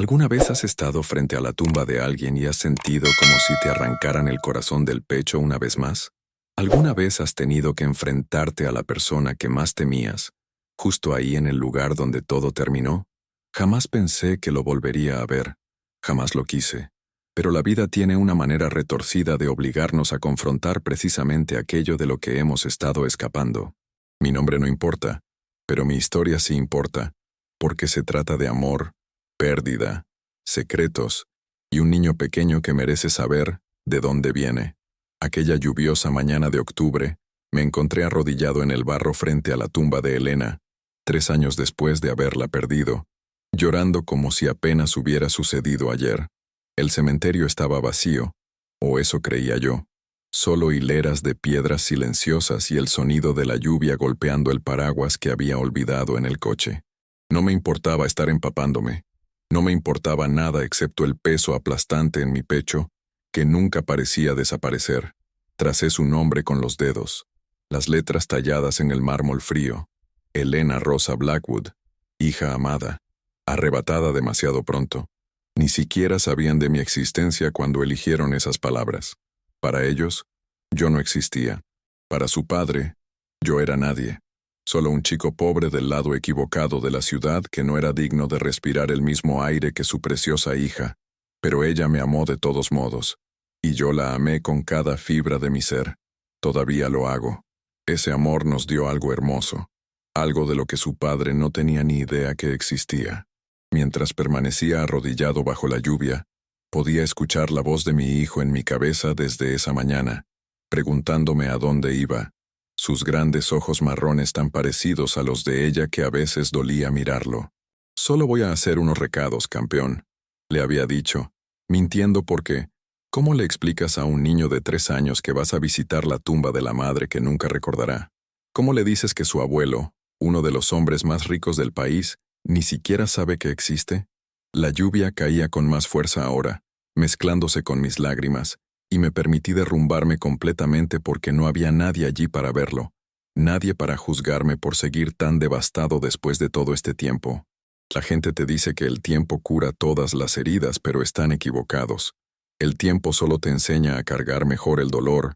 ¿Alguna vez has estado frente a la tumba de alguien y has sentido como si te arrancaran el corazón del pecho una vez más? ¿Alguna vez has tenido que enfrentarte a la persona que más temías, justo ahí en el lugar donde todo terminó? Jamás pensé que lo volvería a ver, jamás lo quise, pero la vida tiene una manera retorcida de obligarnos a confrontar precisamente aquello de lo que hemos estado escapando. Mi nombre no importa, pero mi historia sí importa, porque se trata de amor, pérdida, secretos y un niño pequeño que merece saber de dónde viene. Aquella lluviosa mañana de octubre, me encontré arrodillado en el barro frente a la tumba de Elena, 3 años después de haberla perdido, llorando como si apenas hubiera sucedido ayer. El cementerio estaba vacío, o eso creía yo. Solo hileras de piedras silenciosas y el sonido de la lluvia golpeando el paraguas que había olvidado en el coche. No me importaba estar empapándome. No me importaba nada excepto el peso aplastante en mi pecho, que nunca parecía desaparecer. Tracé su nombre con los dedos, las letras talladas en el mármol frío. Elena Rosa Blackwood, hija amada, arrebatada demasiado pronto. Ni siquiera sabían de mi existencia cuando eligieron esas palabras. Para ellos, yo no existía. Para su padre, yo era nadie. Solo un chico pobre del lado equivocado de la ciudad que no era digno de respirar el mismo aire que su preciosa hija. Pero ella me amó de todos modos, y yo la amé con cada fibra de mi ser. Todavía lo hago. Ese amor nos dio algo hermoso, algo de lo que su padre no tenía ni idea que existía. Mientras permanecía arrodillado bajo la lluvia, podía escuchar la voz de mi hijo en mi cabeza desde esa mañana, preguntándome a dónde iba. Sus grandes ojos marrones tan parecidos a los de ella que a veces dolía mirarlo. «Solo voy a hacer unos recados, campeón», le había dicho, mintiendo porque, ¿cómo le explicas a un niño de 3 años que vas a visitar la tumba de la madre que nunca recordará? ¿Cómo le dices que su abuelo, uno de los hombres más ricos del país, ni siquiera sabe que existe? La lluvia caía con más fuerza ahora, mezclándose con mis lágrimas, y me permití derrumbarme completamente porque no había nadie allí para verlo, nadie para juzgarme por seguir tan devastado después de todo este tiempo. La gente te dice que el tiempo cura todas las heridas, pero están equivocados. El tiempo solo te enseña a cargar mejor el dolor,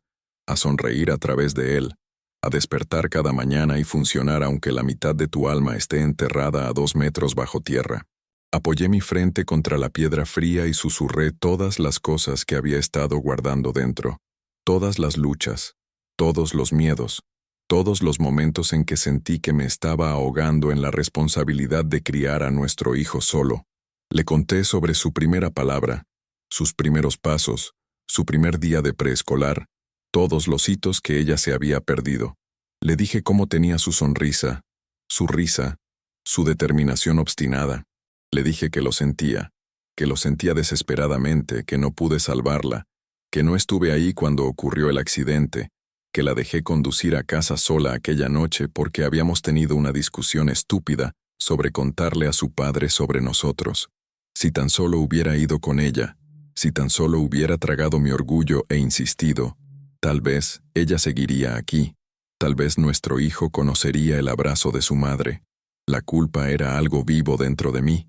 a sonreír a través de él, a despertar cada mañana y funcionar aunque la mitad de tu alma esté enterrada a 2 metros bajo tierra. Apoyé mi frente contra la piedra fría y susurré todas las cosas que había estado guardando dentro, todas las luchas, todos los miedos, todos los momentos en que sentí que me estaba ahogando en la responsabilidad de criar a nuestro hijo solo. Le conté sobre su primera palabra, sus primeros pasos, su primer día de preescolar, todos los hitos que ella se había perdido. Le dije cómo tenía su sonrisa, su risa, su determinación obstinada. Le dije que lo sentía desesperadamente, que no pude salvarla, que no estuve ahí cuando ocurrió el accidente, que la dejé conducir a casa sola aquella noche porque habíamos tenido una discusión estúpida sobre contarle a su padre sobre nosotros. Si tan solo hubiera ido con ella, si tan solo hubiera tragado mi orgullo e insistido, tal vez ella seguiría aquí, tal vez nuestro hijo conocería el abrazo de su madre. La culpa era algo vivo dentro de mí,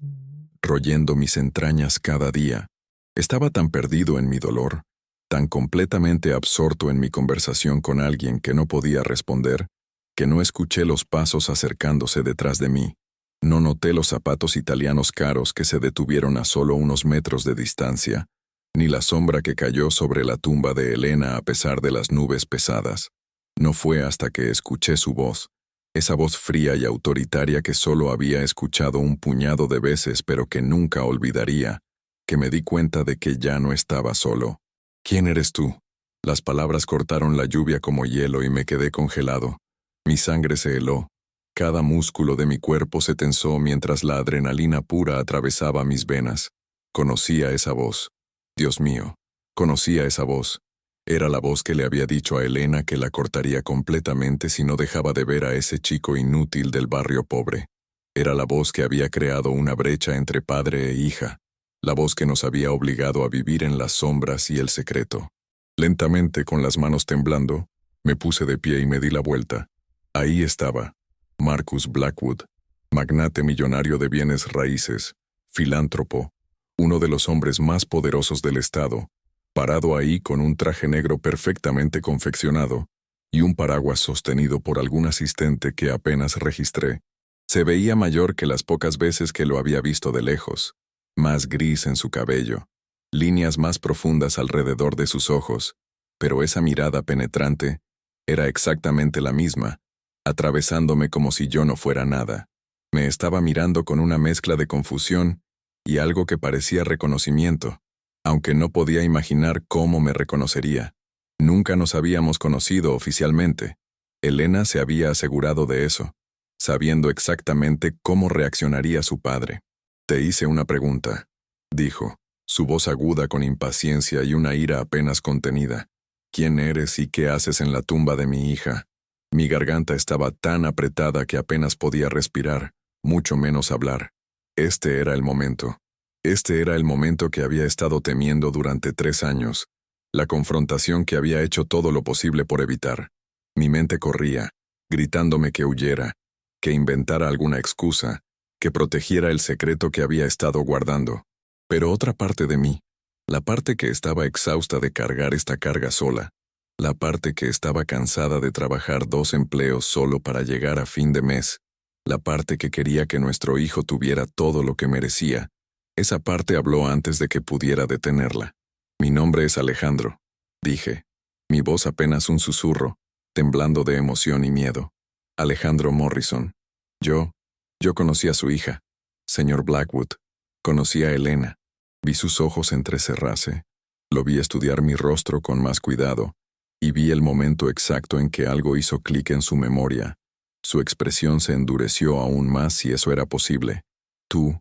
royendo mis entrañas cada día. Estaba tan perdido en mi dolor, tan completamente absorto en mi conversación con alguien que no podía responder, que no escuché los pasos acercándose detrás de mí. No noté los zapatos italianos caros que se detuvieron a solo unos metros de distancia, ni la sombra que cayó sobre la tumba de Elena a pesar de las nubes pesadas. No fue hasta que escuché su voz, esa voz fría y autoritaria que solo había escuchado un puñado de veces pero que nunca olvidaría, que me di cuenta de que ya no estaba solo. «¿Quién eres tú?». Las palabras cortaron la lluvia como hielo y me quedé congelado. Mi sangre se heló. Cada músculo de mi cuerpo se tensó mientras la adrenalina pura atravesaba mis venas. Conocía esa voz. Dios mío, conocía esa voz. Era la voz que le había dicho a Elena que la cortaría completamente si no dejaba de ver a ese chico inútil del barrio pobre. Era la voz que había creado una brecha entre padre e hija, la voz que nos había obligado a vivir en las sombras y el secreto. Lentamente, con las manos temblando, me puse de pie y me di la vuelta. Ahí estaba, Marcus Blackwood, magnate millonario de bienes raíces, filántropo, uno de los hombres más poderosos del estado, parado ahí con un traje negro perfectamente confeccionado y un paraguas sostenido por algún asistente que apenas registré. Se veía mayor que las pocas veces que lo había visto de lejos, más gris en su cabello, líneas más profundas alrededor de sus ojos, pero esa mirada penetrante era exactamente la misma, atravesándome como si yo no fuera nada. Me estaba mirando con una mezcla de confusión y algo que parecía reconocimiento, aunque no podía imaginar cómo me reconocería. Nunca nos habíamos conocido oficialmente. Elena se había asegurado de eso, sabiendo exactamente cómo reaccionaría su padre. «Te hice una pregunta», dijo, su voz aguda con impaciencia y una ira apenas contenida. «¿Quién eres y qué haces en la tumba de mi hija?» Mi garganta estaba tan apretada que apenas podía respirar, mucho menos hablar. Este era el momento. Este era el momento que había estado temiendo durante 3 años, la confrontación que había hecho todo lo posible por evitar. Mi mente corría, gritándome que huyera, que inventara alguna excusa, que protegiera el secreto que había estado guardando. Pero otra parte de mí, la parte que estaba exhausta de cargar esta carga sola, la parte que estaba cansada de trabajar 2 empleos solo para llegar a fin de mes, la parte que quería que nuestro hijo tuviera todo lo que merecía, esa parte habló antes de que pudiera detenerla. «Mi nombre es Alejandro», dije, mi voz apenas un susurro, temblando de emoción y miedo. «Alejandro Morrison. Yo conocí a su hija, señor Blackwood. Conocí a Elena. Vi sus ojos entrecerrarse. Lo vi estudiar mi rostro con más cuidado, y vi el momento exacto en que algo hizo clic en su memoria. Su expresión se endureció aún más si eso era posible. «Tú»,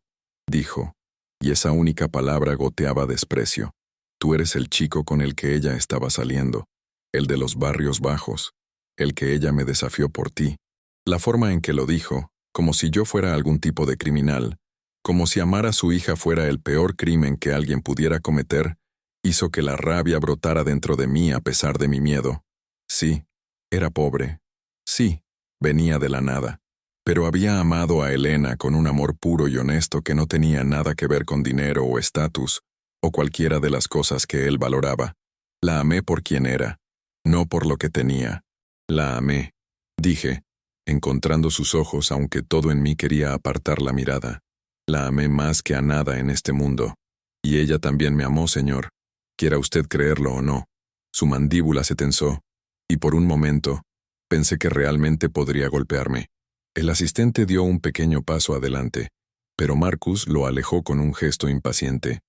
dijo, y esa única palabra goteaba desprecio. «Tú eres el chico con el que ella estaba saliendo, el de los barrios bajos, el que ella me desafió por ti». La forma en que lo dijo, como si yo fuera algún tipo de criminal, como si amar a su hija fuera el peor crimen que alguien pudiera cometer, hizo que la rabia brotara dentro de mí a pesar de mi miedo. Sí, era pobre. Sí, venía de la nada. Pero había amado a Elena con un amor puro y honesto que no tenía nada que ver con dinero o estatus, o cualquiera de las cosas que él valoraba. La amé por quien era, no por lo que tenía. La amé, dije, encontrando sus ojos aunque todo en mí quería apartar la mirada. La amé más que a nada en este mundo. Y ella también me amó, señor. Quiera usted creerlo o no. Su mandíbula se tensó, y por un momento, pensé que realmente podría golpearme. El asistente dio un pequeño paso adelante, pero Marcus lo alejó con un gesto impaciente.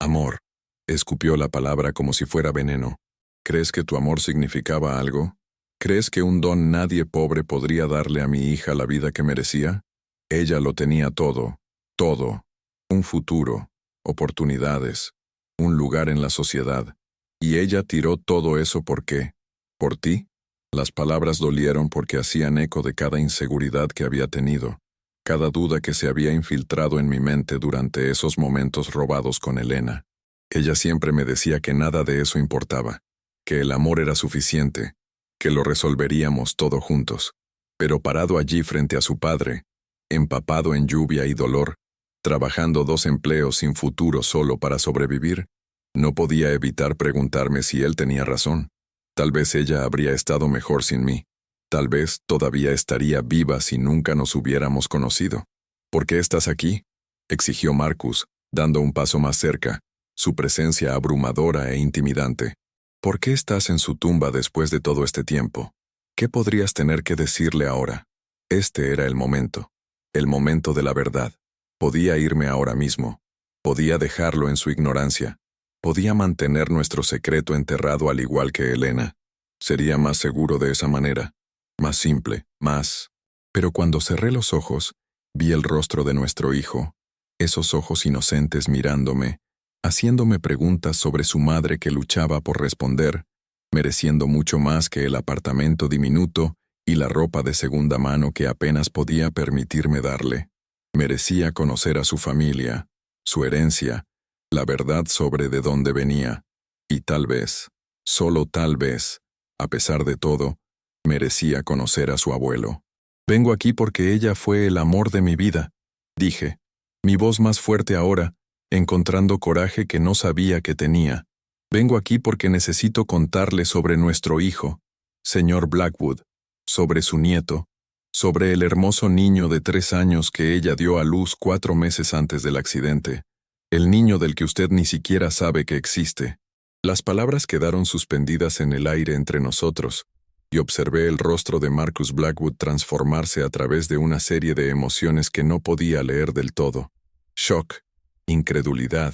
«Amor», escupió la palabra como si fuera veneno. «¿Crees que tu amor significaba algo? ¿Crees que un don nadie pobre podría darle a mi hija la vida que merecía? Ella lo tenía todo, todo. Un futuro, oportunidades, un lugar en la sociedad. Y ella tiró todo eso ¿por qué? ¿Por ti?» Las palabras dolieron porque hacían eco de cada inseguridad que había tenido, cada duda que se había infiltrado en mi mente durante esos momentos robados con Elena. Ella siempre me decía que nada de eso importaba, que el amor era suficiente, que lo resolveríamos todo juntos. Pero parado allí frente a su padre, empapado en lluvia y dolor, trabajando 2 empleos sin futuro solo para sobrevivir, no podía evitar preguntarme si él tenía razón. Tal vez ella habría estado mejor sin mí. Tal vez todavía estaría viva si nunca nos hubiéramos conocido. «¿Por qué estás aquí?», exigió Marcus, dando un paso más cerca, su presencia abrumadora e intimidante. «¿Por qué estás en su tumba después de todo este tiempo? ¿Qué podrías tener que decirle ahora?» Este era el momento de la verdad. Podía irme ahora mismo. Podía dejarlo en su ignorancia. Podía mantener nuestro secreto enterrado al igual que Elena. Sería más seguro de esa manera. Más simple, más. Pero cuando cerré los ojos, vi el rostro de nuestro hijo, esos ojos inocentes mirándome, haciéndome preguntas sobre su madre que luchaba por responder, mereciendo mucho más que el apartamento diminuto y la ropa de segunda mano que apenas podía permitirme darle. Merecía conocer a su familia, su herencia, la verdad sobre de dónde venía, y tal vez, solo tal vez, a pesar de todo, merecía conocer a su abuelo. «Vengo aquí porque ella fue el amor de mi vida», dije, mi voz más fuerte ahora, encontrando coraje que no sabía que tenía. Vengo aquí porque necesito contarle sobre nuestro hijo, señor Blackwood, sobre su nieto, sobre el hermoso niño de 3 años que ella dio a luz 4 meses antes del accidente, el niño del que usted ni siquiera sabe que existe. Las palabras quedaron suspendidas en el aire entre nosotros, y observé el rostro de Marcus Blackwood transformarse a través de una serie de emociones que no podía leer del todo. Shock, incredulidad,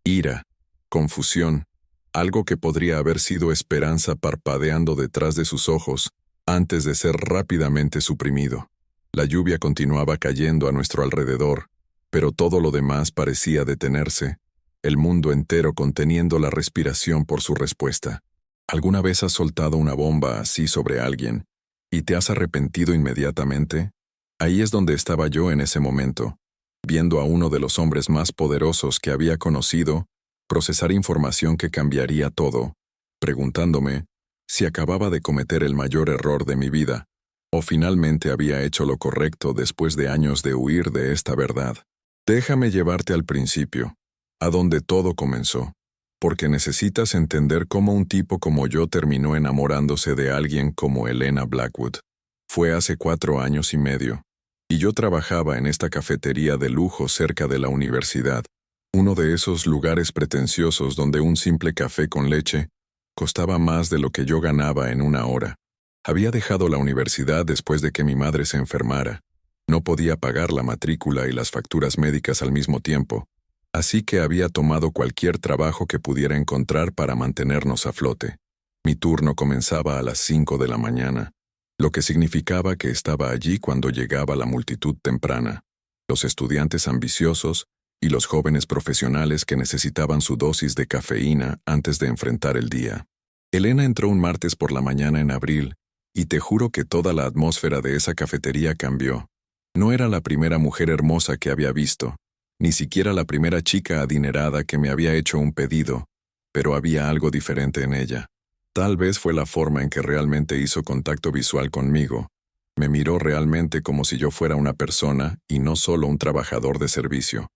ira, confusión, algo que podría haber sido esperanza parpadeando detrás de sus ojos antes de ser rápidamente suprimido. La lluvia continuaba cayendo a nuestro alrededor, pero todo lo demás parecía detenerse, el mundo entero conteniendo la respiración por su respuesta. ¿Alguna vez has soltado una bomba así sobre alguien y te has arrepentido inmediatamente? Ahí es donde estaba yo en ese momento, viendo a uno de los hombres más poderosos que había conocido procesar información que cambiaría todo, preguntándome si acababa de cometer el mayor error de mi vida, o finalmente había hecho lo correcto después de años de huir de esta verdad. Déjame llevarte al principio, a donde todo comenzó, porque necesitas entender cómo un tipo como yo terminó enamorándose de alguien como Helena Blackwood. Fue hace 4 años y medio, y yo trabajaba en esta cafetería de lujo cerca de la universidad, uno de esos lugares pretenciosos donde un simple café con leche costaba más de lo que yo ganaba en una hora. Había dejado la universidad después de que mi madre se enfermara. No podía pagar la matrícula y las facturas médicas al mismo tiempo, así que había tomado cualquier trabajo que pudiera encontrar para mantenernos a flote. Mi turno comenzaba a las 5 de la mañana, lo que significaba que estaba allí cuando llegaba la multitud temprana, los estudiantes ambiciosos y los jóvenes profesionales que necesitaban su dosis de cafeína antes de enfrentar el día. Helena entró un martes por la mañana en abril, y te juro que toda la atmósfera de esa cafetería cambió. No era la primera mujer hermosa que había visto, ni siquiera la primera chica adinerada que me había hecho un pedido, pero había algo diferente en ella. Tal vez fue la forma en que realmente hizo contacto visual conmigo. Me miró realmente como si yo fuera una persona y no solo un trabajador de servicio.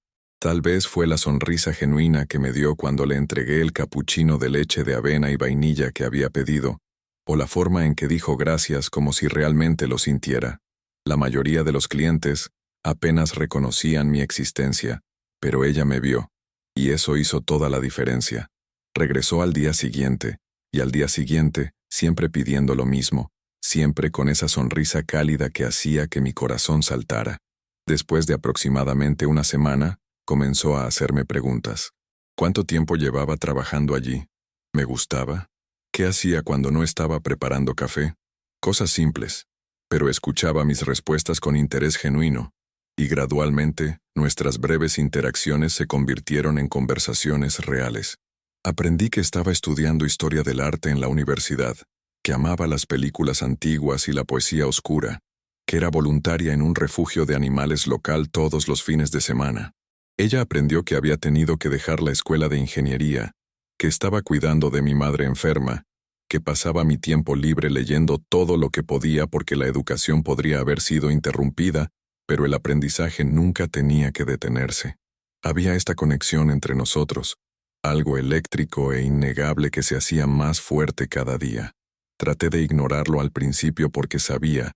Tal vez fue la sonrisa genuina que me dio cuando le entregué el capuchino de leche de avena y vainilla que había pedido, o la forma en que dijo gracias como si realmente lo sintiera. La mayoría de los clientes apenas reconocían mi existencia, pero ella me vio, y eso hizo toda la diferencia. Regresó al día siguiente, y al día siguiente, siempre pidiendo lo mismo, siempre con esa sonrisa cálida que hacía que mi corazón saltara. Después de aproximadamente una semana, comenzó a hacerme preguntas. ¿Cuánto tiempo llevaba trabajando allí? ¿Me gustaba? ¿Qué hacía cuando no estaba preparando café? Cosas simples, pero escuchaba mis respuestas con interés genuino, y gradualmente nuestras breves interacciones se convirtieron en conversaciones reales. Aprendí que estaba estudiando historia del arte en la universidad, que amaba las películas antiguas y la poesía oscura, que era voluntaria en un refugio de animales local todos los fines de semana. Ella aprendió que había tenido que dejar la escuela de ingeniería, que estaba cuidando de mi madre enferma, que pasaba mi tiempo libre leyendo todo lo que podía porque la educación podría haber sido interrumpida, pero el aprendizaje nunca tenía que detenerse. Había esta conexión entre nosotros, algo eléctrico e innegable que se hacía más fuerte cada día. Traté de ignorarlo al principio porque sabía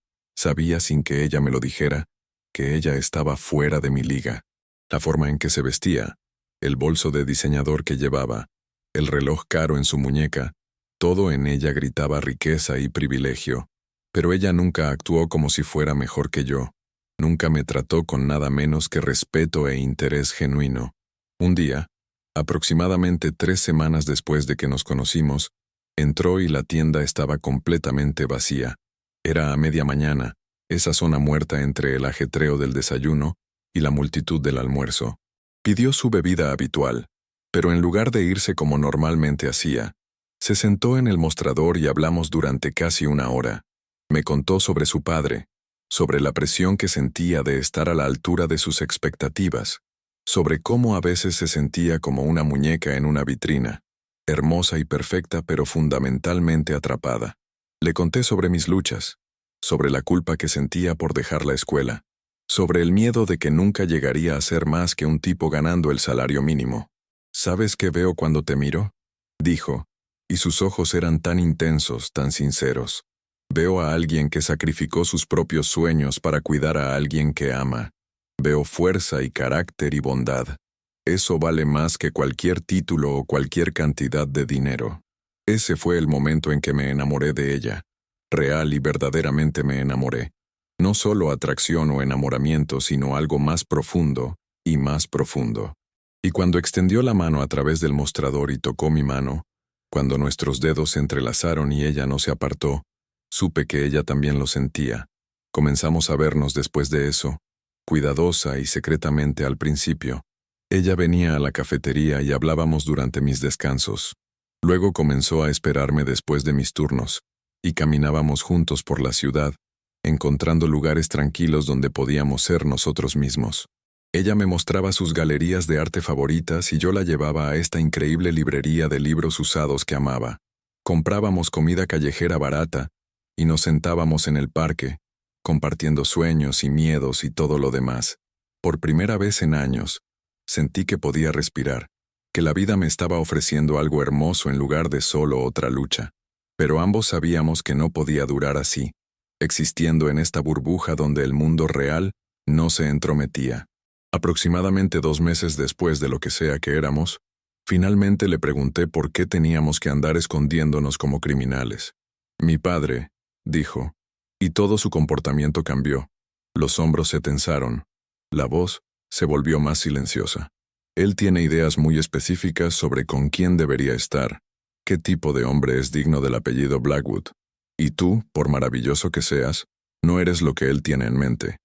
sin que ella me lo dijera, que ella estaba fuera de mi liga. La forma en que se vestía, el bolso de diseñador que llevaba, el reloj caro en su muñeca, todo en ella gritaba riqueza y privilegio, pero ella nunca actuó como si fuera mejor que yo. Nunca me trató con nada menos que respeto e interés genuino. Un día, aproximadamente 3 semanas después de que nos conocimos, entró y la tienda estaba completamente vacía. Era a media mañana, esa zona muerta entre el ajetreo del desayuno y la multitud del almuerzo. Pidió su bebida habitual, pero en lugar de irse como normalmente hacía, se sentó en el mostrador y hablamos durante casi una hora. Me contó sobre su padre, sobre la presión que sentía de estar a la altura de sus expectativas, sobre cómo a veces se sentía como una muñeca en una vitrina, hermosa y perfecta pero fundamentalmente atrapada. Le conté sobre mis luchas, sobre la culpa que sentía por dejar la escuela, sobre el miedo de que nunca llegaría a ser más que un tipo ganando el salario mínimo. ¿Sabes qué veo cuando te miro?, dijo, y sus ojos eran tan intensos, tan sinceros. Veo a alguien que sacrificó sus propios sueños para cuidar a alguien que ama. Veo fuerza y carácter y bondad. Eso vale más que cualquier título o cualquier cantidad de dinero. Ese fue el momento en que me enamoré de ella. Real y verdaderamente me enamoré. No solo atracción o enamoramiento, sino algo más profundo y más profundo. Y cuando extendió la mano a través del mostrador y tocó mi mano, cuando nuestros dedos se entrelazaron y ella no se apartó, supe que ella también lo sentía. Comenzamos a vernos después de eso, cuidadosa y secretamente al principio. Ella venía a la cafetería y hablábamos durante mis descansos. Luego comenzó a esperarme después de mis turnos, y caminábamos juntos por la ciudad, encontrando lugares tranquilos donde podíamos ser nosotros mismos. Ella me mostraba sus galerías de arte favoritas y yo la llevaba a esta increíble librería de libros usados que amaba. Comprábamos comida callejera barata y nos sentábamos en el parque, compartiendo sueños y miedos y todo lo demás. Por primera vez en años, sentí que podía respirar, que la vida me estaba ofreciendo algo hermoso en lugar de solo otra lucha. Pero ambos sabíamos que no podía durar así, existiendo en esta burbuja donde el mundo real no se entrometía. Aproximadamente 2 meses después de lo que sea que éramos, finalmente le pregunté por qué teníamos que andar escondiéndonos como criminales. Mi padre, dijo, y todo su comportamiento cambió. Los hombros se tensaron. La voz se volvió más silenciosa. Él tiene ideas muy específicas sobre con quién debería estar, qué tipo de hombre es digno del apellido Blackwood. Y tú, por maravilloso que seas, no eres lo que él tiene en mente.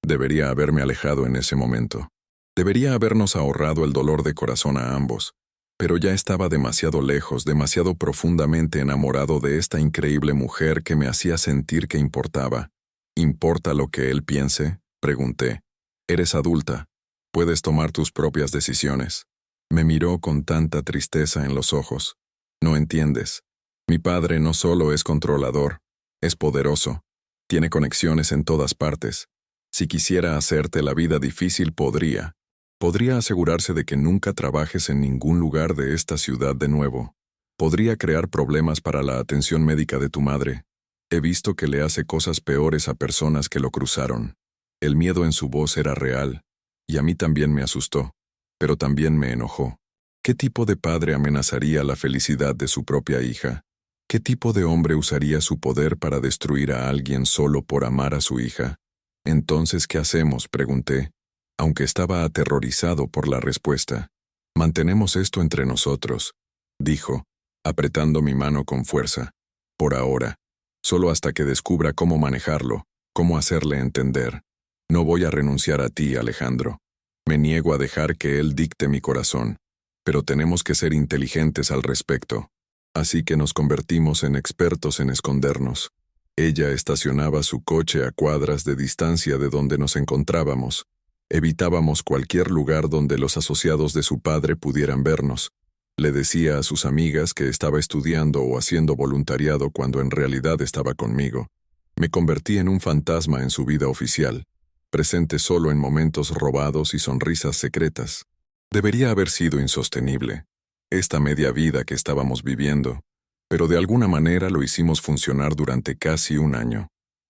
Debería haberme alejado en ese momento. Debería habernos ahorrado el dolor de corazón a ambos, pero ya estaba demasiado lejos, demasiado profundamente enamorado de esta increíble mujer que me hacía sentir que importaba. ¿Importa lo que él piense?, pregunté. Eres adulta. Puedes tomar tus propias decisiones. Me miró con tanta tristeza en los ojos. No entiendes. Mi padre no solo es controlador, es poderoso. Tiene conexiones en todas partes. Si quisiera hacerte la vida difícil, podría. Podría asegurarse de que nunca trabajes en ningún lugar de esta ciudad de nuevo. Podría crear problemas para la atención médica de tu madre. He visto que le hace cosas peores a personas que lo cruzaron. El miedo en su voz era real, y a mí también me asustó, pero también me enojó. ¿Qué tipo de padre amenazaría la felicidad de su propia hija? ¿Qué tipo de hombre usaría su poder para destruir a alguien solo por amar a su hija? Entonces, ¿qué hacemos?, pregunté, aunque estaba aterrorizado por la respuesta. Mantenemos esto entre nosotros, dijo, apretando mi mano con fuerza. Por ahora. Solo hasta que descubra cómo manejarlo, cómo hacerle entender. No voy a renunciar a ti, Alejandro. Me niego a dejar que él dicte mi corazón, pero tenemos que ser inteligentes al respecto. Así que nos convertimos en expertos en escondernos. Ella estacionaba su coche a cuadras de distancia de donde nos encontrábamos. Evitábamos cualquier lugar donde los asociados de su padre pudieran vernos. Le decía a sus amigas que estaba estudiando o haciendo voluntariado cuando en realidad estaba conmigo. Me convertí en un fantasma en su vida oficial, presente solo en momentos robados y sonrisas secretas. Debería haber sido insostenible, esta media vida que estábamos viviendo, pero de alguna manera lo hicimos funcionar durante casi un año.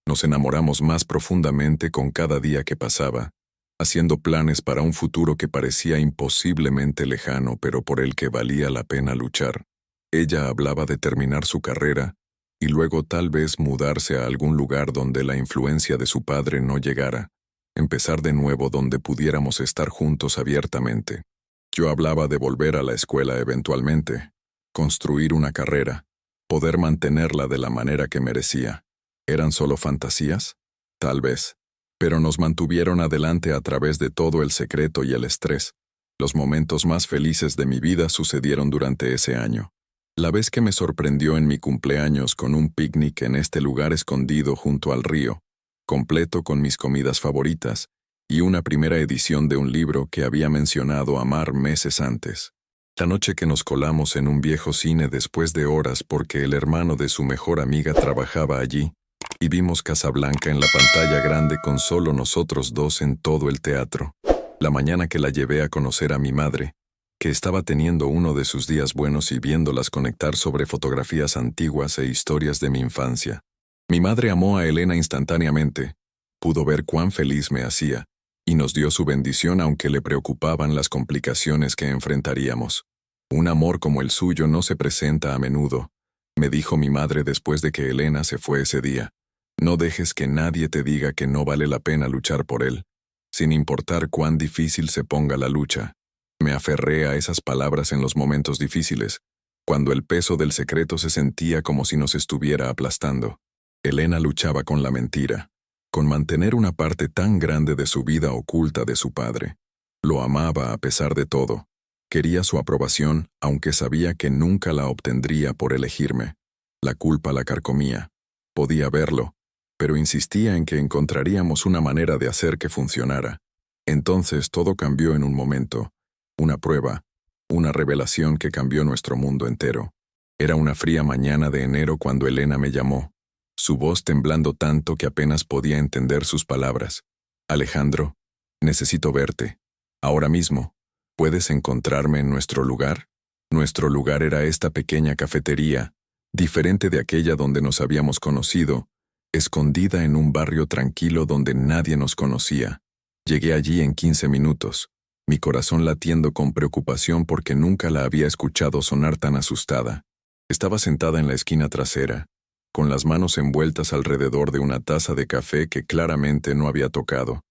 Nos enamoramos más profundamente con cada día que pasaba, haciendo planes para un futuro que parecía imposiblemente lejano, pero por el que valía la pena luchar. Ella hablaba de terminar su carrera y luego tal vez mudarse a algún lugar donde la influencia de su padre no llegara, empezar de nuevo donde pudiéramos estar juntos abiertamente. Yo hablaba de volver a la escuela eventualmente, construir una carrera, poder mantenerla de la manera que merecía. ¿Eran solo fantasías? Tal vez. Pero nos mantuvieron adelante a través de todo el secreto y el estrés. Los momentos más felices de mi vida sucedieron durante ese año. La vez que me sorprendió en mi cumpleaños con un picnic en este lugar escondido junto al río, completo con mis comidas favoritas, y una primera edición de un libro que había mencionado amar meses antes. La noche que nos colamos en un viejo cine después de horas porque el hermano de su mejor amiga trabajaba allí, y vimos Casablanca en la pantalla grande con solo nosotros dos en todo el teatro. La mañana que la llevé a conocer a mi madre, que estaba teniendo uno de sus días buenos y viéndolas conectar sobre fotografías antiguas e historias de mi infancia. Mi madre amó a Elena instantáneamente, pudo ver cuán feliz me hacía, y nos dio su bendición aunque le preocupaban las complicaciones que enfrentaríamos. Un amor como el suyo no se presenta a menudo, me dijo mi madre después de que Elena se fue ese día. No dejes que nadie te diga que no vale la pena luchar por él, sin importar cuán difícil se ponga la lucha. Me aferré a esas palabras en los momentos difíciles, cuando el peso del secreto se sentía como si nos estuviera aplastando. Elena luchaba con la mentira, con mantener una parte tan grande de su vida oculta de su padre. Lo amaba a pesar de todo. Quería su aprobación, aunque sabía que nunca la obtendría por elegirme. La culpa la carcomía. Podía verlo, pero insistía en que encontraríamos una manera de hacer que funcionara. Entonces todo cambió en un momento. Una prueba, una revelación que cambió nuestro mundo entero. Era una fría mañana de enero cuando Elena me llamó, su voz temblando tanto que apenas podía entender sus palabras. Alejandro, necesito verte. Ahora mismo. ¿Puedes encontrarme en nuestro lugar? Nuestro lugar era esta pequeña cafetería, diferente de aquella donde nos habíamos conocido, escondida en un barrio tranquilo donde nadie nos conocía. Llegué allí en 15 minutos, mi corazón latiendo con preocupación porque nunca la había escuchado sonar tan asustada. Estaba sentada en la esquina trasera, con las manos envueltas alrededor de una taza de café que claramente no había tocado,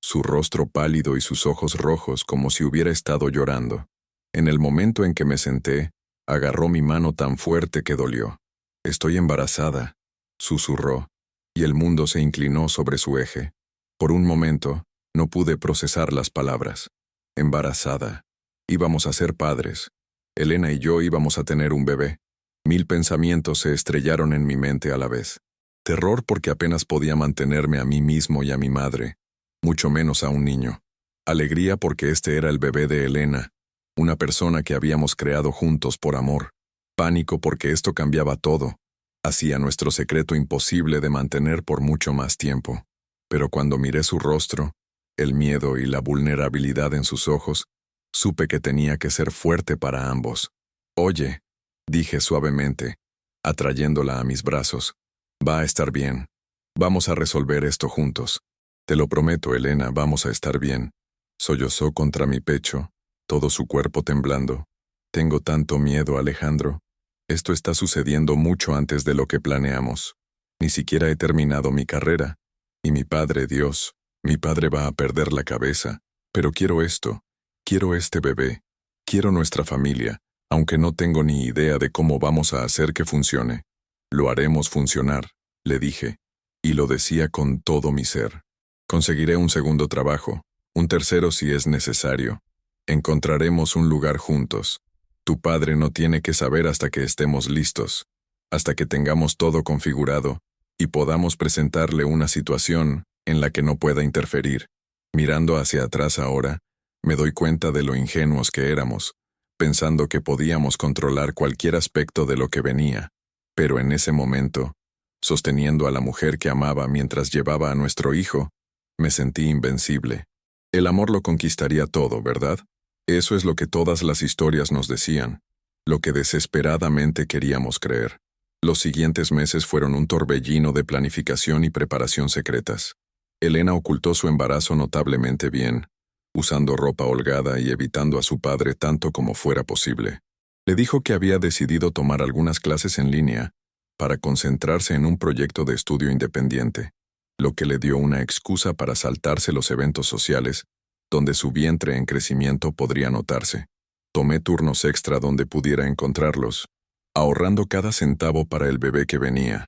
su rostro pálido y sus ojos rojos como si hubiera estado llorando. En el momento en que me senté, agarró mi mano tan fuerte que dolió. «Estoy embarazada», susurró, y el mundo se inclinó sobre su eje. Por un momento, no pude procesar las palabras. Embarazada. Íbamos a ser padres. Elena y yo íbamos a tener un bebé. 1000 pensamientos se estrellaron en mi mente a la vez. Terror porque apenas podía mantenerme a mí mismo y a mi madre, mucho menos a un niño. Alegría porque este era el bebé de Elena, una persona que habíamos creado juntos por amor. Pánico porque esto cambiaba todo, hacía nuestro secreto imposible de mantener por mucho más tiempo. Pero cuando miré su rostro, el miedo y la vulnerabilidad en sus ojos, supe que tenía que ser fuerte para ambos. «Oye», dije suavemente, atrayéndola a mis brazos, «va a estar bien. Vamos a resolver esto juntos. Te lo prometo, Elena, vamos a estar bien». Sollozó contra mi pecho, todo su cuerpo temblando. «Tengo tanto miedo, Alejandro. Esto está sucediendo mucho antes de lo que planeamos. Ni siquiera he terminado mi carrera. Y mi padre, Dios, mi padre va a perder la cabeza. Pero quiero esto. Quiero este bebé. Quiero nuestra familia, aunque no tengo ni idea de cómo vamos a hacer que funcione. Lo haremos funcionar», le dije, y lo decía con todo mi ser. «Conseguiré un segundo trabajo, un tercero si es necesario. Encontraremos un lugar juntos. Tu padre no tiene que saber hasta que estemos listos, hasta que tengamos todo configurado y podamos presentarle una situación en la que no pueda interferir». Mirando hacia atrás ahora, me doy cuenta de lo ingenuos que éramos, pensando que podíamos controlar cualquier aspecto de lo que venía. Pero en ese momento, sosteniendo a la mujer que amaba mientras llevaba a nuestro hijo, me sentí invencible. El amor lo conquistaría todo, ¿verdad? Eso es lo que todas las historias nos decían, lo que desesperadamente queríamos creer. Los siguientes meses fueron un torbellino de planificación y preparación secretas. Elena ocultó su embarazo notablemente bien, usando ropa holgada y evitando a su padre tanto como fuera posible. Le dijo que había decidido tomar algunas clases en línea para concentrarse en un proyecto de estudio independiente, lo que le dio una excusa para saltarse los eventos sociales, donde su vientre en crecimiento podría notarse. Tomé turnos extra donde pudiera encontrarlos, ahorrando cada centavo para el bebé que venía.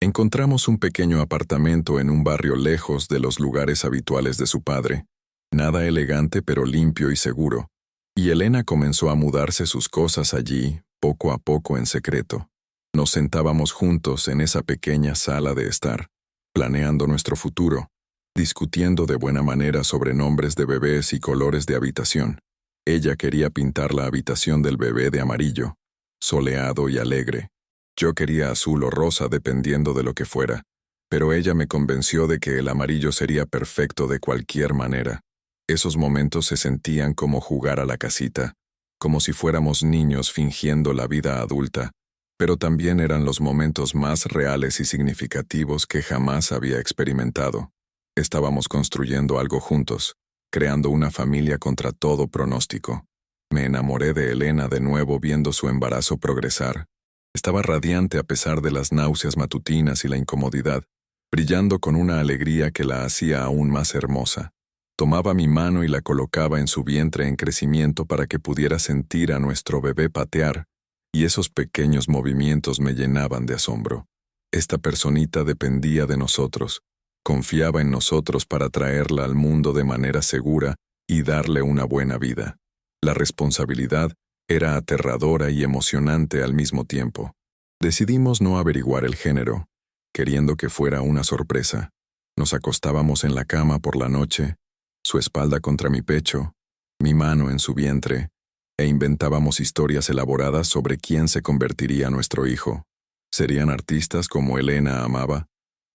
Encontramos un pequeño apartamento en un barrio lejos de los lugares habituales de su padre, nada elegante pero limpio y seguro, y Elena comenzó a mudarse sus cosas allí, poco a poco en secreto. Nos sentábamos juntos en esa pequeña sala de estar, planeando nuestro futuro, discutiendo de buena manera sobre nombres de bebés y colores de habitación. Ella quería pintar la habitación del bebé de amarillo, soleado y alegre. Yo quería azul o rosa dependiendo de lo que fuera, Pero ella me convenció de que el amarillo sería perfecto de cualquier manera. Esos momentos se sentían como jugar a la casita, como si fuéramos niños fingiendo la vida adulta, pero también eran los momentos más reales y significativos que jamás había experimentado. Estábamos construyendo algo juntos, creando una familia contra todo pronóstico. Me enamoré de Elena de nuevo viendo su embarazo progresar. Estaba radiante a pesar de las náuseas matutinas y la incomodidad, brillando con una alegría que la hacía aún más hermosa. Tomaba mi mano y la colocaba en su vientre en crecimiento para que pudiera sentir a nuestro bebé patear, y esos pequeños movimientos me llenaban de asombro. Esta personita dependía de nosotros, confiaba en nosotros para traerla al mundo de manera segura y darle una buena vida. La responsabilidad era aterradora y emocionante al mismo tiempo. Decidimos no averiguar el género, queriendo que fuera una sorpresa. Nos acostábamos en la cama por la noche, su espalda contra mi pecho, mi mano en su vientre, e inventábamos historias elaboradas sobre quién se convertiría nuestro hijo. ¿Serían artistas como Elena amaba?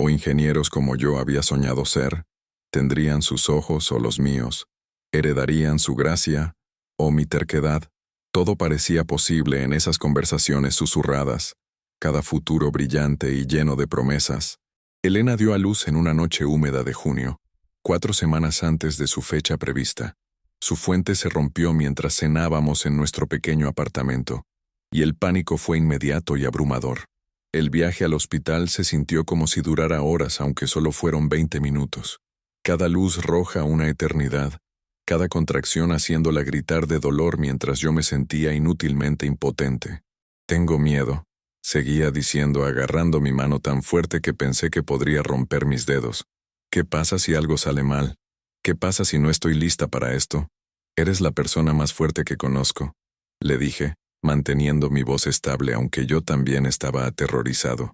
¿O ingenieros como yo había soñado ser? ¿Tendrían sus ojos o los míos? ¿Heredarían su gracia o mi terquedad? Todo parecía posible en esas conversaciones susurradas, cada futuro brillante y lleno de promesas. Elena dio a luz en una noche húmeda de junio, 4 semanas antes de su fecha prevista. Su fuente se rompió mientras cenábamos en nuestro pequeño apartamento, y el pánico fue inmediato y abrumador. El viaje al hospital se sintió como si durara horas, aunque solo fueron 20 minutos. Cada luz roja una eternidad, cada contracción haciéndola gritar de dolor mientras yo me sentía inútilmente impotente. «Tengo miedo», seguía diciendo agarrando mi mano tan fuerte que pensé que podría romper mis dedos. «¿Qué pasa si algo sale mal? ¿Qué pasa si no estoy lista para esto? Eres la persona más fuerte que conozco», le dije, manteniendo mi voz estable aunque yo también estaba aterrorizado.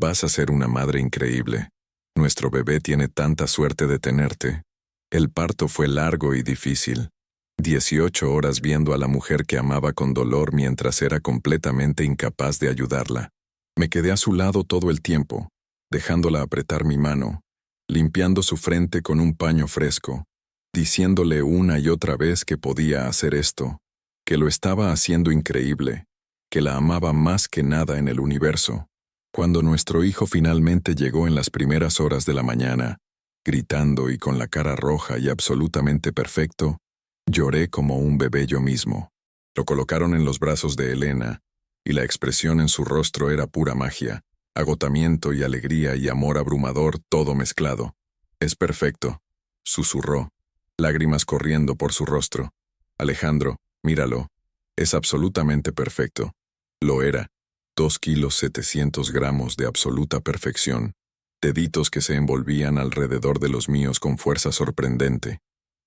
«Vas a ser una madre increíble. Nuestro bebé tiene tanta suerte de tenerte». El parto fue largo y difícil. 18 horas viendo a la mujer que amaba con dolor mientras era completamente incapaz de ayudarla. Me quedé a su lado todo el tiempo, dejándola apretar mi mano, limpiando su frente con un paño fresco, diciéndole una y otra vez que podía hacer esto, que lo estaba haciendo increíble, que la amaba más que nada en el universo. Cuando nuestro hijo finalmente llegó en las primeras horas de la mañana, gritando y con la cara roja y absolutamente perfecto, lloré como un bebé yo mismo. Lo colocaron en los brazos de Elena, y la expresión en su rostro era pura magia, agotamiento y alegría y amor abrumador todo mezclado. «Es perfecto», susurró, lágrimas corriendo por su rostro. «Alejandro, míralo. Es absolutamente perfecto». Lo era. 2 kilos 700 gramos de absoluta perfección. Deditos que se envolvían alrededor de los míos con fuerza sorprendente.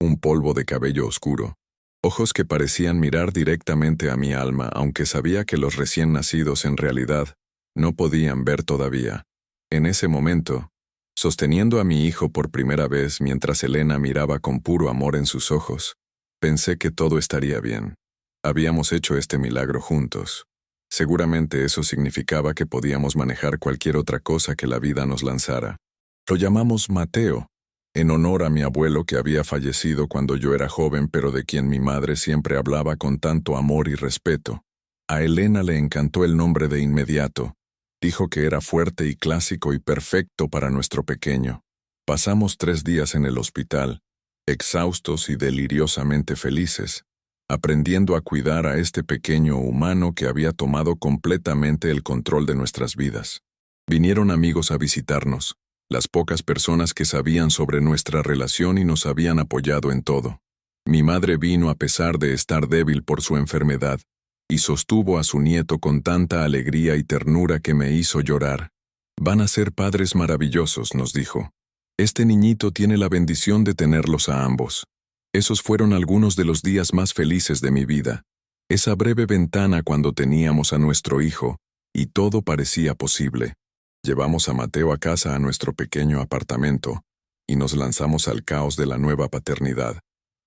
Un polvo de cabello oscuro. Ojos que parecían mirar directamente a mi alma, aunque sabía que los recién nacidos en realidad no podían ver todavía. En ese momento, sosteniendo a mi hijo por primera vez mientras Elena miraba con puro amor en sus ojos, pensé que todo estaría bien. Habíamos hecho este milagro juntos. Seguramente eso significaba que podíamos manejar cualquier otra cosa que la vida nos lanzara. Lo llamamos Mateo, en honor a mi abuelo que había fallecido cuando yo era joven, pero de quien mi madre siempre hablaba con tanto amor y respeto. A Elena le encantó el nombre de inmediato. Dijo que era fuerte y clásico y perfecto para nuestro pequeño. Pasamos 3 días en el hospital, exhaustos y deliriosamente felices, aprendiendo a cuidar a este pequeño humano que había tomado completamente el control de nuestras vidas. Vinieron amigos a visitarnos, las pocas personas que sabían sobre nuestra relación y nos habían apoyado en todo. Mi madre vino a pesar de estar débil por su enfermedad, y sostuvo a su nieto con tanta alegría y ternura que me hizo llorar. «Van a ser padres maravillosos», nos dijo. «Este niñito tiene la bendición de tenerlos a ambos». Esos fueron algunos de los días más felices de mi vida. Esa breve ventana cuando teníamos a nuestro hijo, y todo parecía posible. Llevamos a Mateo a casa a nuestro pequeño apartamento, y nos lanzamos al caos de la nueva paternidad.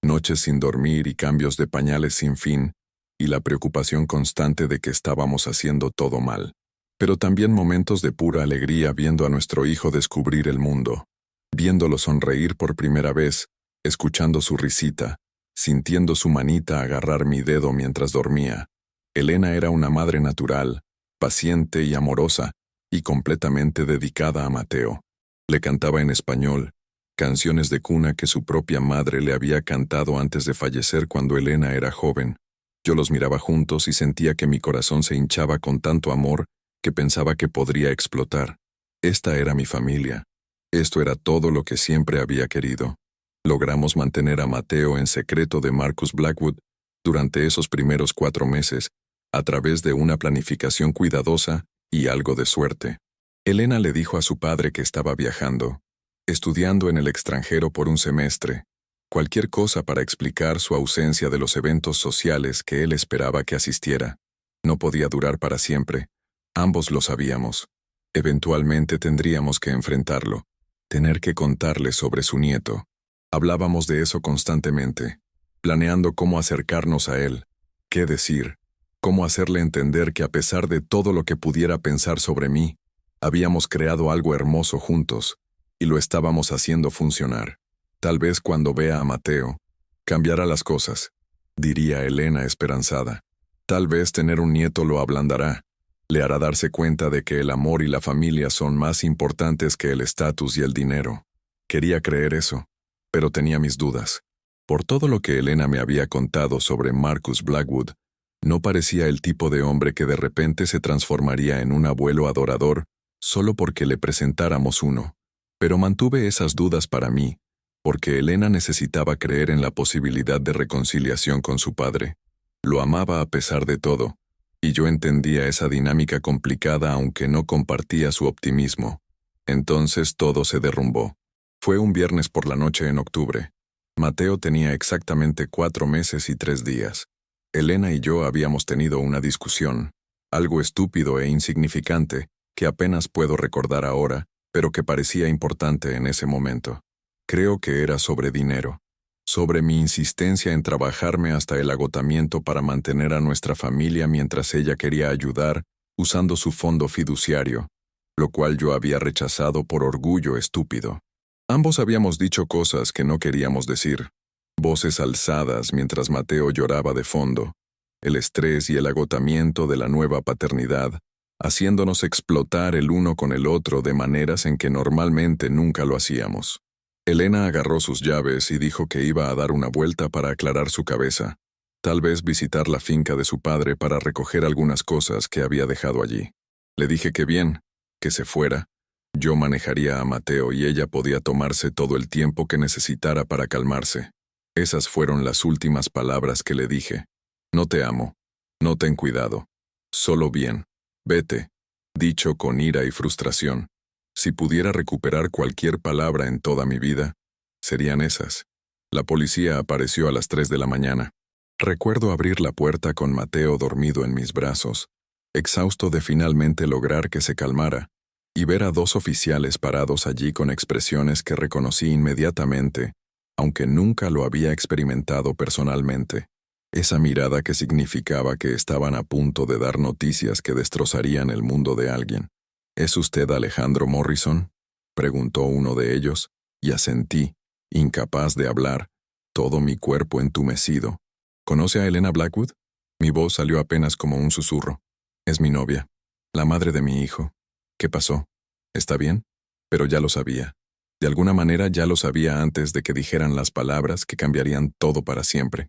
Noches sin dormir y cambios de pañales sin fin, y la preocupación constante de que estábamos haciendo todo mal. pero también momentos de pura alegría viendo a nuestro hijo descubrir el mundo, viéndolo sonreír por primera vez, escuchando su risita, sintiendo su manita agarrar mi dedo mientras dormía. Elena era una madre natural, paciente y amorosa, y completamente dedicada a Mateo. Le cantaba en español, canciones de cuna que su propia madre le había cantado antes de fallecer cuando Elena era joven. Yo los miraba juntos y sentía que mi corazón se hinchaba con tanto amor que pensaba que podría explotar. Esta era mi familia. Esto era todo lo que siempre había querido. Logramos mantener a Mateo en secreto de Marcus Blackwood durante esos primeros 4 meses, a través de una planificación cuidadosa y algo de suerte. Elena le dijo a su padre que estaba viajando, estudiando en el extranjero por un semestre, cualquier cosa para explicar su ausencia de los eventos sociales que él esperaba que asistiera. No podía durar para siempre. Ambos lo sabíamos. Eventualmente tendríamos que enfrentarlo, tener que contarle sobre su nieto. Hablábamos de eso constantemente, planeando cómo acercarnos a él, qué decir, cómo hacerle entender que a pesar de todo lo que pudiera pensar sobre mí, habíamos creado algo hermoso juntos, y lo estábamos haciendo funcionar. Tal vez cuando vea a Mateo, cambiará las cosas, diría Elena esperanzada. Tal vez tener un nieto lo ablandará, le hará darse cuenta de que el amor y la familia son más importantes que el estatus y el dinero. Quería creer eso, pero tenía mis dudas. Por todo lo que Elena me había contado sobre Marcus Blackwood, no parecía el tipo de hombre que de repente se transformaría en un abuelo adorador solo porque le presentáramos uno. Pero mantuve esas dudas para mí, porque Elena necesitaba creer en la posibilidad de reconciliación con su padre. Lo amaba a pesar de todo, y yo entendía esa dinámica complicada aunque no compartía su optimismo. Entonces todo se derrumbó. Fue un viernes por la noche en octubre. Mateo tenía exactamente 4 meses y 3 días. Elena y yo habíamos tenido una discusión, algo estúpido e insignificante, que apenas puedo recordar ahora, pero que parecía importante en ese momento. Creo que era sobre dinero, sobre mi insistencia en trabajarme hasta el agotamiento para mantener a nuestra familia mientras ella quería ayudar usando su fondo fiduciario, lo cual yo había rechazado por orgullo estúpido. Ambos habíamos dicho cosas que no queríamos decir, voces alzadas mientras Mateo lloraba de fondo, el estrés y el agotamiento de la nueva paternidad, haciéndonos explotar el uno con el otro de maneras en que normalmente nunca lo hacíamos. Elena agarró sus llaves y dijo que iba a dar una vuelta para aclarar su cabeza, tal vez visitar la finca de su padre para recoger algunas cosas que había dejado allí. Le dije que bien, que se fuera. Yo manejaría a Mateo y ella podía tomarse todo el tiempo que necesitara para calmarse. Esas fueron las últimas palabras que le dije. No te amo. No ten cuidado. Solo bien. Vete. Dicho con ira y frustración. Si pudiera recuperar cualquier palabra en toda mi vida, serían esas. La policía apareció a las 3 de la mañana. Recuerdo abrir la puerta con Mateo dormido en mis brazos, exhausto de finalmente lograr que se calmara, y ver a 2 oficiales parados allí con expresiones que reconocí inmediatamente, aunque nunca lo había experimentado personalmente. Esa mirada que significaba que estaban a punto de dar noticias que destrozarían el mundo de alguien. ¿Es usted Alejandro Morrison?, preguntó uno de ellos, y asentí, incapaz de hablar, todo mi cuerpo entumecido. ¿Conoce a Elena Blackwood? Mi voz salió apenas como un susurro. Es mi novia, la madre de mi hijo. ¿Qué pasó? ¿Está bien? Pero ya lo sabía. De alguna manera ya lo sabía antes de que dijeran las palabras que cambiarían todo para siempre.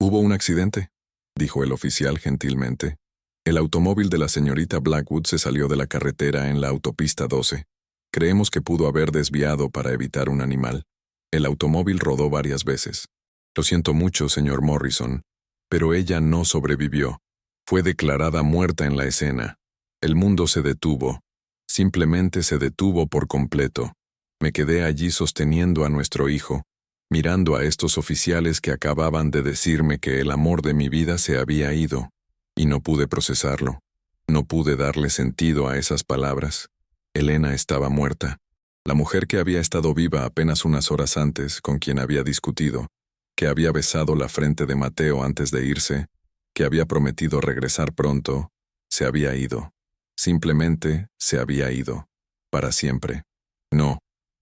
«¿Hubo un accidente?», dijo el oficial gentilmente. El automóvil de la señorita Blackwood se salió de la carretera en la autopista 12. Creemos que pudo haber desviado para evitar un animal. El automóvil rodó varias veces. Lo siento mucho, señor Morrison, pero ella no sobrevivió. Fue declarada muerta en la escena. El mundo se detuvo. Simplemente se detuvo por completo. Me quedé allí sosteniendo a nuestro hijo, mirando a estos oficiales que acababan de decirme que el amor de mi vida se había ido. Y no pude procesarlo. No pude darle sentido a esas palabras. Elena estaba muerta. La mujer que había estado viva apenas unas horas antes, con quien había discutido, que había besado la frente de Mateo antes de irse, que había prometido regresar pronto, se había ido. Simplemente se había ido. Para siempre. No,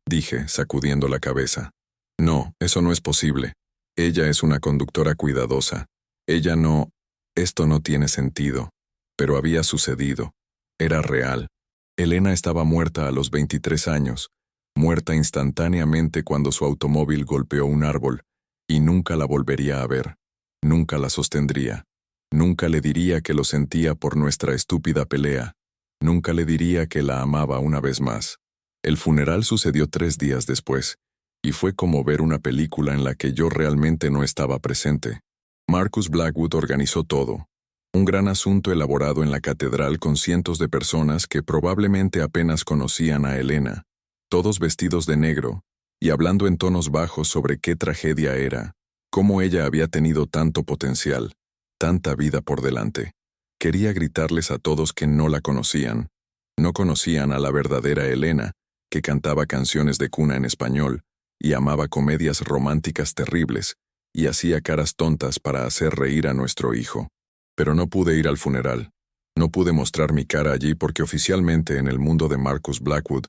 dije, sacudiendo la cabeza. No, eso no es posible. Ella es una conductora cuidadosa. Ella no... Esto no tiene sentido. Pero había sucedido. Era real. Elena estaba muerta a los 23 años, muerta instantáneamente cuando su automóvil golpeó un árbol, y nunca la volvería a ver. Nunca la sostendría. Nunca le diría que lo sentía por nuestra estúpida pelea. Nunca le diría que la amaba una vez más. El funeral sucedió 3 días después, y fue como ver una película en la que yo realmente no estaba presente. Marcus Blackwood organizó todo. Un gran asunto elaborado en la catedral con cientos de personas que probablemente apenas conocían a Elena, todos vestidos de negro, y hablando en tonos bajos sobre qué tragedia era, cómo ella había tenido tanto potencial, tanta vida por delante. Quería gritarles a todos que no la conocían. No conocían a la verdadera Elena, que cantaba canciones de cuna en español, y amaba comedias románticas terribles, y hacía caras tontas para hacer reír a nuestro hijo. Pero no pude ir al funeral. No pude mostrar mi cara allí porque oficialmente en el mundo de Marcus Blackwood,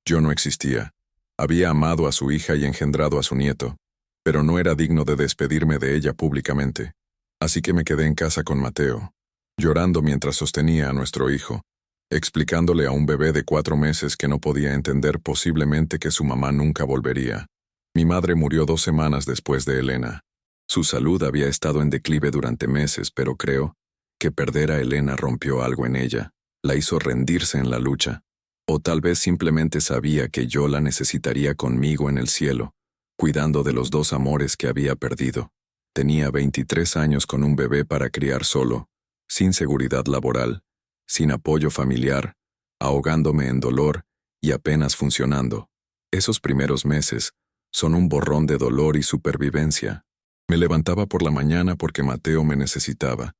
yo no existía. Había amado a su hija y engendrado a su nieto, pero no era digno de despedirme de ella públicamente. Así que me quedé en casa con Mateo, llorando mientras sostenía a nuestro hijo, explicándole a un bebé de 4 meses que no podía entender posiblemente que su mamá nunca volvería. Mi madre murió 2 semanas después de Elena. Su salud había estado en declive durante meses, pero creo que perder a Elena rompió algo en ella, la hizo rendirse en la lucha. O tal vez simplemente sabía que yo la necesitaría conmigo en el cielo, cuidando de los 2 amores que había perdido. Tenía 23 años con un bebé para criar solo, sin seguridad laboral, sin apoyo familiar, ahogándome en dolor y apenas funcionando. Esos primeros meses son un borrón de dolor y supervivencia. Me levantaba por la mañana porque Mateo me necesitaba.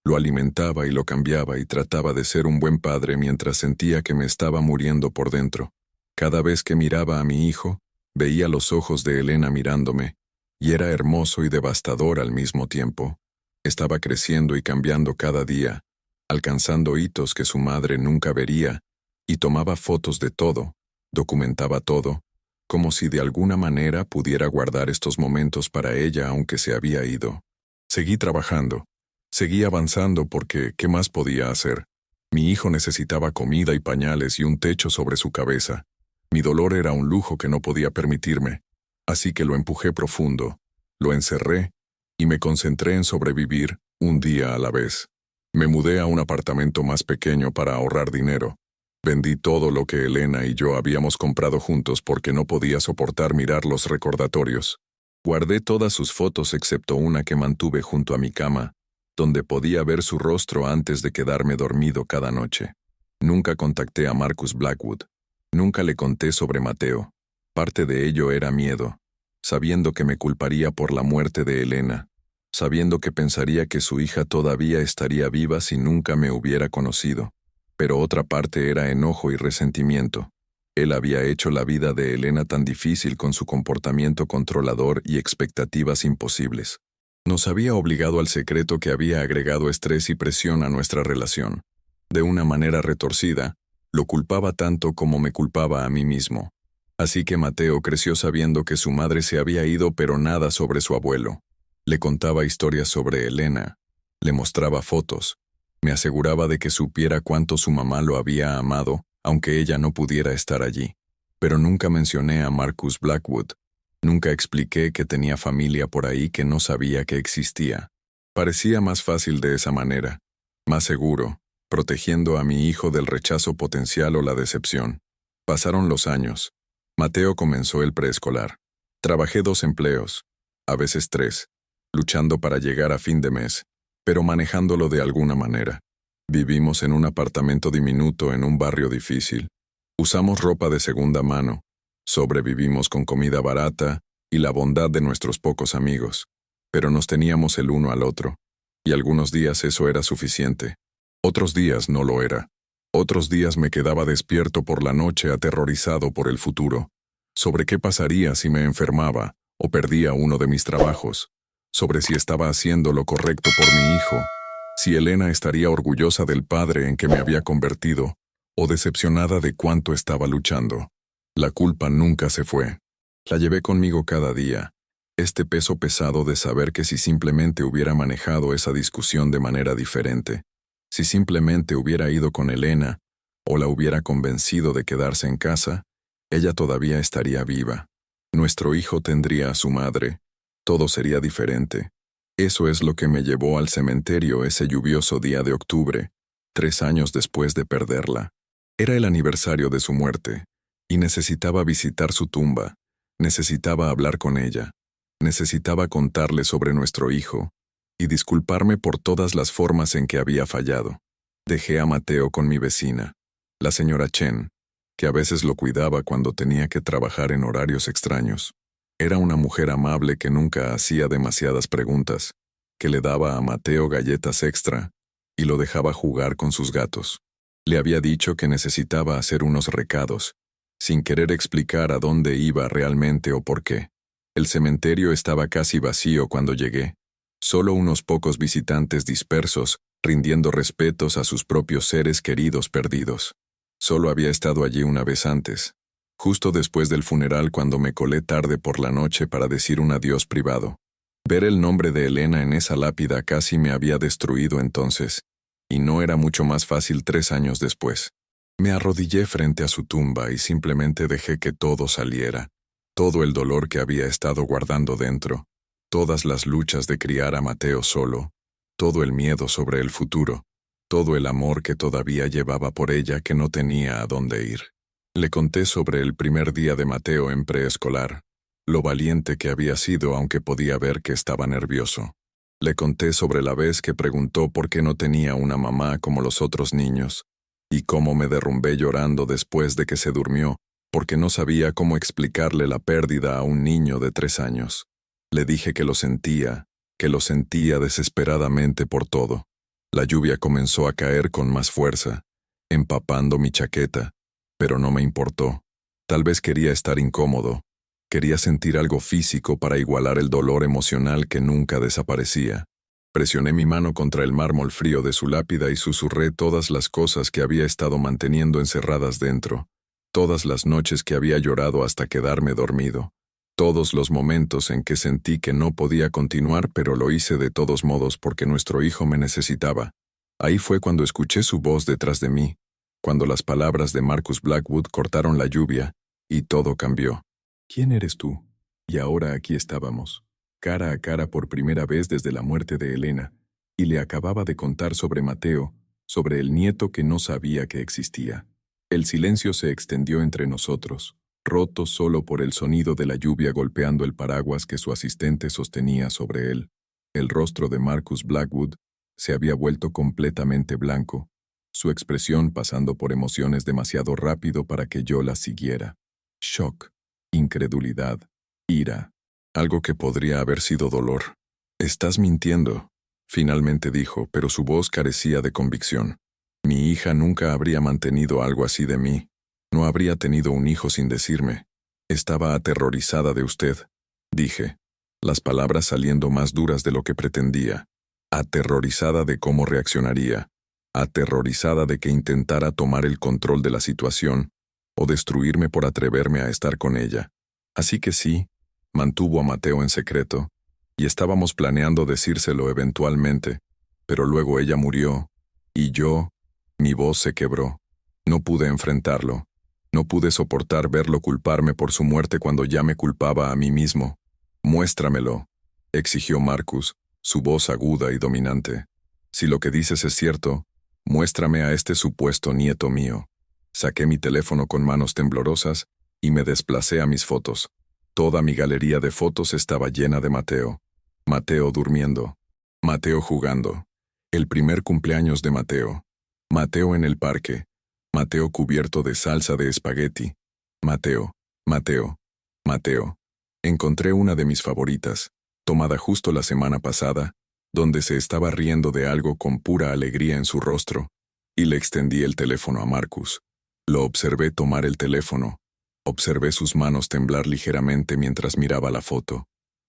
Lo alimentaba y lo cambiaba y trataba de ser un buen padre mientras sentía que me estaba muriendo por dentro. Cada vez que miraba a mi hijo, veía los ojos de Elena mirándome, y era hermoso y devastador al mismo tiempo. Estaba creciendo y cambiando cada día, alcanzando hitos que su madre nunca vería, y tomaba fotos de todo, documentaba todo, como si de alguna manera pudiera guardar estos momentos para ella aunque se había ido. Seguí trabajando. Seguí avanzando porque, ¿qué más podía hacer? Mi hijo necesitaba comida y pañales y un techo sobre su cabeza. Mi dolor era un lujo que no podía permitirme, así que lo empujé profundo, lo encerré y me concentré en sobrevivir un día a la vez. Me mudé a un apartamento más pequeño para ahorrar dinero. Vendí todo lo que Elena y yo habíamos comprado juntos porque no podía soportar mirar los recordatorios. Guardé todas sus fotos excepto una que mantuve junto a mi cama, donde podía ver su rostro antes de quedarme dormido cada noche. Nunca contacté a Marcus Blackwood. Nunca le conté sobre Mateo. Parte de ello era miedo, sabiendo que me culparía por la muerte de Elena, sabiendo que pensaría que su hija todavía estaría viva si nunca me hubiera conocido. Pero otra parte era enojo y resentimiento. Él había hecho la vida de Elena tan difícil con su comportamiento controlador y expectativas imposibles. Nos había obligado al secreto que había agregado estrés y presión a nuestra relación. De una manera retorcida, lo culpaba tanto como me culpaba a mí mismo. Así que Mateo creció sabiendo que su madre se había ido, pero nada sobre su abuelo. Le contaba historias sobre Elena, le mostraba fotos, me aseguraba de que supiera cuánto su mamá lo había amado, aunque ella no pudiera estar allí. Pero nunca mencioné a Marcus Blackwood. Nunca expliqué que tenía familia por ahí que no sabía que existía. Parecía más fácil de esa manera, más seguro, protegiendo a mi hijo del rechazo potencial o la decepción. Pasaron los años. Mateo comenzó el preescolar. Trabajé 2 empleos, a veces 3, luchando para llegar a fin de mes, pero manejándolo de alguna manera. Vivimos en un apartamento diminuto en un barrio difícil. Usamos ropa de segunda mano. Sobrevivimos con comida barata y la bondad de nuestros pocos amigos, pero nos teníamos el uno al otro, y algunos días eso era suficiente. Otros días no lo era. Otros días me quedaba despierto por la noche aterrorizado por el futuro, sobre qué pasaría si me enfermaba o perdía uno de mis trabajos, sobre si estaba haciendo lo correcto por mi hijo, Si Elena estaría orgullosa del padre en que me había convertido, o decepcionada de cuánto estaba luchando. La culpa nunca se fue. La llevé conmigo cada día. Este peso pesado de saber que si simplemente hubiera manejado esa discusión de manera diferente, si simplemente hubiera ido con Elena, o la hubiera convencido de quedarse en casa, ella todavía estaría viva. Nuestro hijo tendría a su madre. Todo sería diferente. Eso es lo que me llevó al cementerio ese lluvioso día de octubre, 3 años después de perderla. Era el aniversario de su muerte, y necesitaba visitar su tumba, necesitaba hablar con ella, necesitaba contarle sobre nuestro hijo, y disculparme por todas las formas en que había fallado. Dejé a Mateo con mi vecina, la señora Chen, que a veces lo cuidaba cuando tenía que trabajar en horarios extraños. Era una mujer amable que nunca hacía demasiadas preguntas, que le daba a Mateo galletas extra y lo dejaba jugar con sus gatos. Le había dicho que necesitaba hacer unos recados, sin querer explicar a dónde iba realmente o por qué. El cementerio estaba casi vacío cuando llegué. Solo unos pocos visitantes dispersos, rindiendo respetos a sus propios seres queridos perdidos. Solo había estado allí una vez antes, justo después del funeral cuando me colé tarde por la noche para decir un adiós privado. Ver el nombre de Elena en esa lápida casi me había destruido entonces, y no era mucho más fácil 3 años después. Me arrodillé frente a su tumba y simplemente dejé que todo saliera, todo el dolor que había estado guardando dentro, todas las luchas de criar a Mateo solo, todo el miedo sobre el futuro, todo el amor que todavía llevaba por ella que no tenía a dónde ir. Le conté sobre el primer día de Mateo en preescolar, lo valiente que había sido aunque podía ver que estaba nervioso. Le conté sobre la vez que preguntó por qué no tenía una mamá como los otros niños, y cómo me derrumbé llorando después de que se durmió, porque no sabía cómo explicarle la pérdida a un niño de 3 años. Le dije que lo sentía desesperadamente por todo. La lluvia comenzó a caer con más fuerza, empapando mi chaqueta, pero no me importó. Tal vez quería estar incómodo. Quería sentir algo físico para igualar el dolor emocional que nunca desaparecía. Presioné mi mano contra el mármol frío de su lápida y susurré todas las cosas que había estado manteniendo encerradas dentro, todas las noches que había llorado hasta quedarme dormido, todos los momentos en que sentí que no podía continuar, pero lo hice de todos modos porque nuestro hijo me necesitaba. Ahí fue cuando escuché su voz detrás de mí, cuando las palabras de Marcus Blackwood cortaron la lluvia, y todo cambió. ¿Quién eres tú? Y ahora aquí estábamos, cara a cara por primera vez desde la muerte de Elena, y le acababa de contar sobre Mateo, sobre el nieto que no sabía que existía. El silencio se extendió entre nosotros, roto solo por el sonido de la lluvia golpeando el paraguas que su asistente sostenía sobre él. El rostro de Marcus Blackwood se había vuelto completamente blanco, su expresión pasando por emociones demasiado rápido para que yo la siguiera. Shock, incredulidad, ira, algo que podría haber sido dolor. «Estás mintiendo», finalmente dijo, pero su voz carecía de convicción. Mi hija nunca habría mantenido algo así de mí. No habría tenido un hijo sin decirme. Estaba aterrorizada de usted, dije, las palabras saliendo más duras de lo que pretendía. Aterrorizada de cómo reaccionaría. Aterrorizada de que intentara tomar el control de la situación o destruirme por atreverme a estar con ella. Así que sí, mantuvo a Mateo en secreto, y estábamos planeando decírselo eventualmente, pero luego ella murió, y mi voz se quebró. No pude enfrentarlo. No pude soportar verlo culparme por su muerte cuando ya me culpaba a mí mismo. «Muéstramelo», exigió Marcus, su voz aguda y dominante. «Si lo que dices es cierto, muéstrame a este supuesto nieto mío». Saqué mi teléfono con manos temblorosas y me desplacé a mis fotos. Toda mi galería de fotos estaba llena de Mateo. Mateo durmiendo. Mateo jugando. El primer cumpleaños de Mateo. Mateo en el parque. Mateo cubierto de salsa de espagueti. Mateo, Mateo, Mateo. Encontré una de mis favoritas, tomada justo la semana pasada, donde se estaba riendo de algo con pura alegría en su rostro, y le extendí el teléfono a Marcus. Lo observé tomar el teléfono. Observé sus manos temblar ligeramente mientras miraba la foto.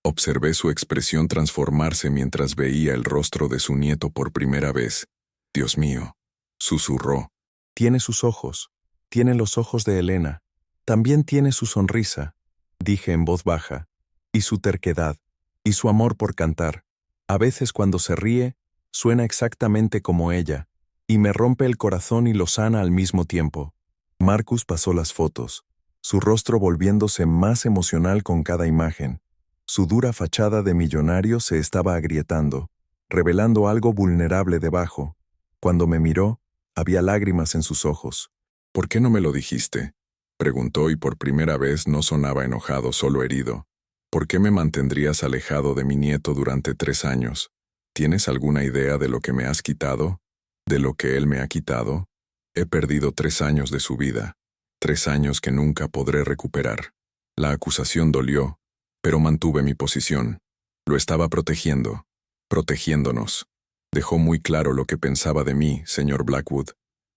Observé su expresión transformarse mientras veía el rostro de su nieto por primera vez. Dios mío, susurró. Tiene sus ojos, tiene los ojos de Elena. También tiene su sonrisa, dije en voz baja, y su terquedad, y su amor por cantar. A veces cuando se ríe, suena exactamente como ella, y me rompe el corazón y lo sana al mismo tiempo. Marcus pasó las fotos, su rostro volviéndose más emocional con cada imagen. Su dura fachada de millonario se estaba agrietando, revelando algo vulnerable debajo. Cuando me miró, había lágrimas en sus ojos. ¿Por qué no me lo dijiste? Preguntó y por primera vez no sonaba enojado, solo herido. ¿Por qué me mantendrías alejado de mi nieto durante 3 años? ¿Tienes alguna idea de lo que me has quitado? ¿De lo que él me ha quitado? He perdido 3 años de su vida. 3 años que nunca podré recuperar. La acusación dolió, pero mantuve mi posición. Lo estaba protegiendo. Protegiéndonos. Dejó muy claro lo que pensaba de mí, señor Blackwood.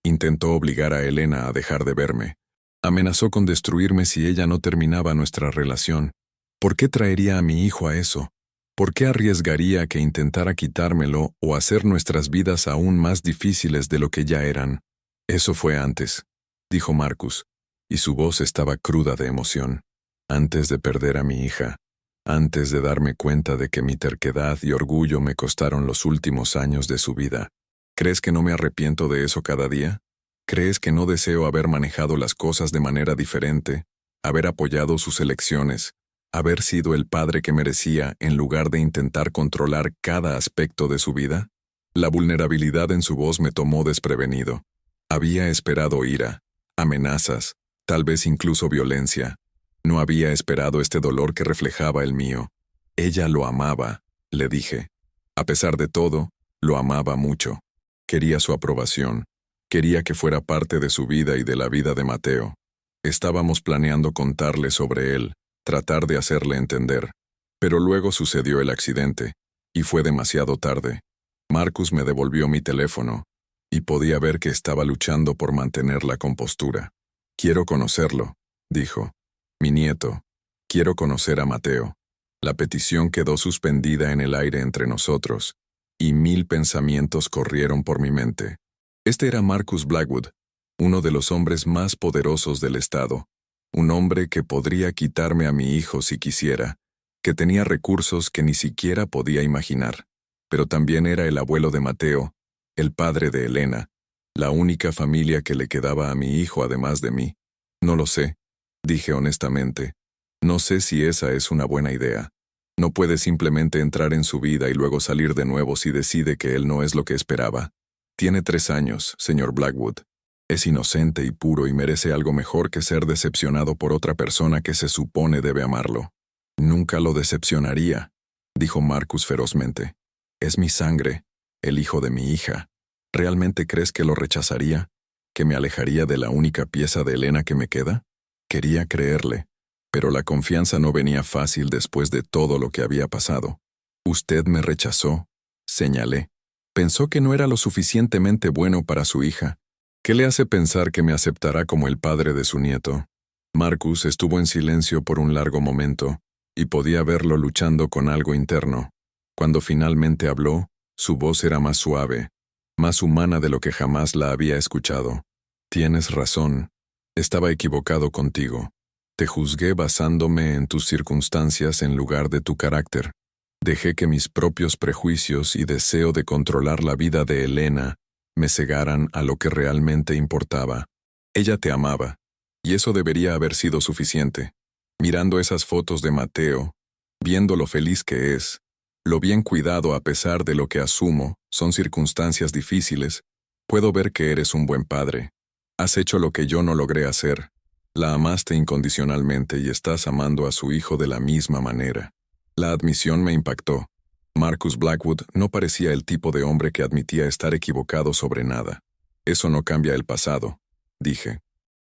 Intentó obligar a Elena a dejar de verme. Amenazó con destruirme si ella no terminaba nuestra relación. ¿Por qué traería a mi hijo a eso? ¿Por qué arriesgaría que intentara quitármelo o hacer nuestras vidas aún más difíciles de lo que ya eran? Eso fue antes, dijo Marcus, y su voz estaba cruda de emoción. Antes de perder a mi hija, antes de darme cuenta de que mi terquedad y orgullo me costaron los últimos años de su vida. ¿Crees que no me arrepiento de eso cada día? ¿Crees que no deseo haber manejado las cosas de manera diferente, haber apoyado sus elecciones, haber sido el padre que merecía en lugar de intentar controlar cada aspecto de su vida? La vulnerabilidad en su voz me tomó desprevenido. Había esperado ira, amenazas, tal vez incluso violencia. No había esperado este dolor que reflejaba el mío. Ella lo amaba, le dije. A pesar de todo, lo amaba mucho. Quería su aprobación. Quería que fuera parte de su vida y de la vida de Mateo. Estábamos planeando contarle sobre él, tratar de hacerle entender. Pero luego sucedió el accidente, y fue demasiado tarde. Marcus me devolvió mi teléfono, y podía ver que estaba luchando por mantener la compostura. Quiero conocerlo, dijo. Mi nieto. Quiero conocer a Mateo. La petición quedó suspendida en el aire entre nosotros, y 1000 pensamientos corrieron por mi mente. Este era Marcus Blackwood, uno de los hombres más poderosos del estado, un hombre que podría quitarme a mi hijo si quisiera, que tenía recursos que ni siquiera podía imaginar, pero también era el abuelo de Mateo, el padre de Elena, la única familia que le quedaba a mi hijo además de mí. No lo sé, dije honestamente. No sé si esa es una buena idea. No puede simplemente entrar en su vida y luego salir de nuevo si decide que él no es lo que esperaba. Tiene 3 años, señor Blackwood. Es inocente y puro y merece algo mejor que ser decepcionado por otra persona que se supone debe amarlo. Nunca lo decepcionaría, dijo Marcus ferozmente. Es mi sangre, el hijo de mi hija. ¿Realmente crees que lo rechazaría? ¿Que me alejaría de la única pieza de Elena que me queda? Quería creerle, pero la confianza no venía fácil después de todo lo que había pasado. Usted me rechazó, señalé. Pensó que no era lo suficientemente bueno para su hija. ¿Qué le hace pensar que me aceptará como el padre de su nieto? Marcus estuvo en silencio por un largo momento, y podía verlo luchando con algo interno. Cuando finalmente habló, su voz era más suave, más humana de lo que jamás la había escuchado. Tienes razón. Estaba equivocado contigo. Te juzgué basándome en tus circunstancias en lugar de tu carácter. Dejé que mis propios prejuicios y deseo de controlar la vida de Elena me cegaran a lo que realmente importaba. Ella te amaba, y eso debería haber sido suficiente. Mirando esas fotos de Mateo, viendo lo feliz que es, lo bien cuidado a pesar de lo que asumo son circunstancias difíciles, puedo ver que eres un buen padre. Has hecho lo que yo no logré hacer. La amaste incondicionalmente y estás amando a su hijo de la misma manera. La admisión me impactó. Marcus Blackwood no parecía el tipo de hombre que admitía estar equivocado sobre nada. Eso no cambia el pasado, dije.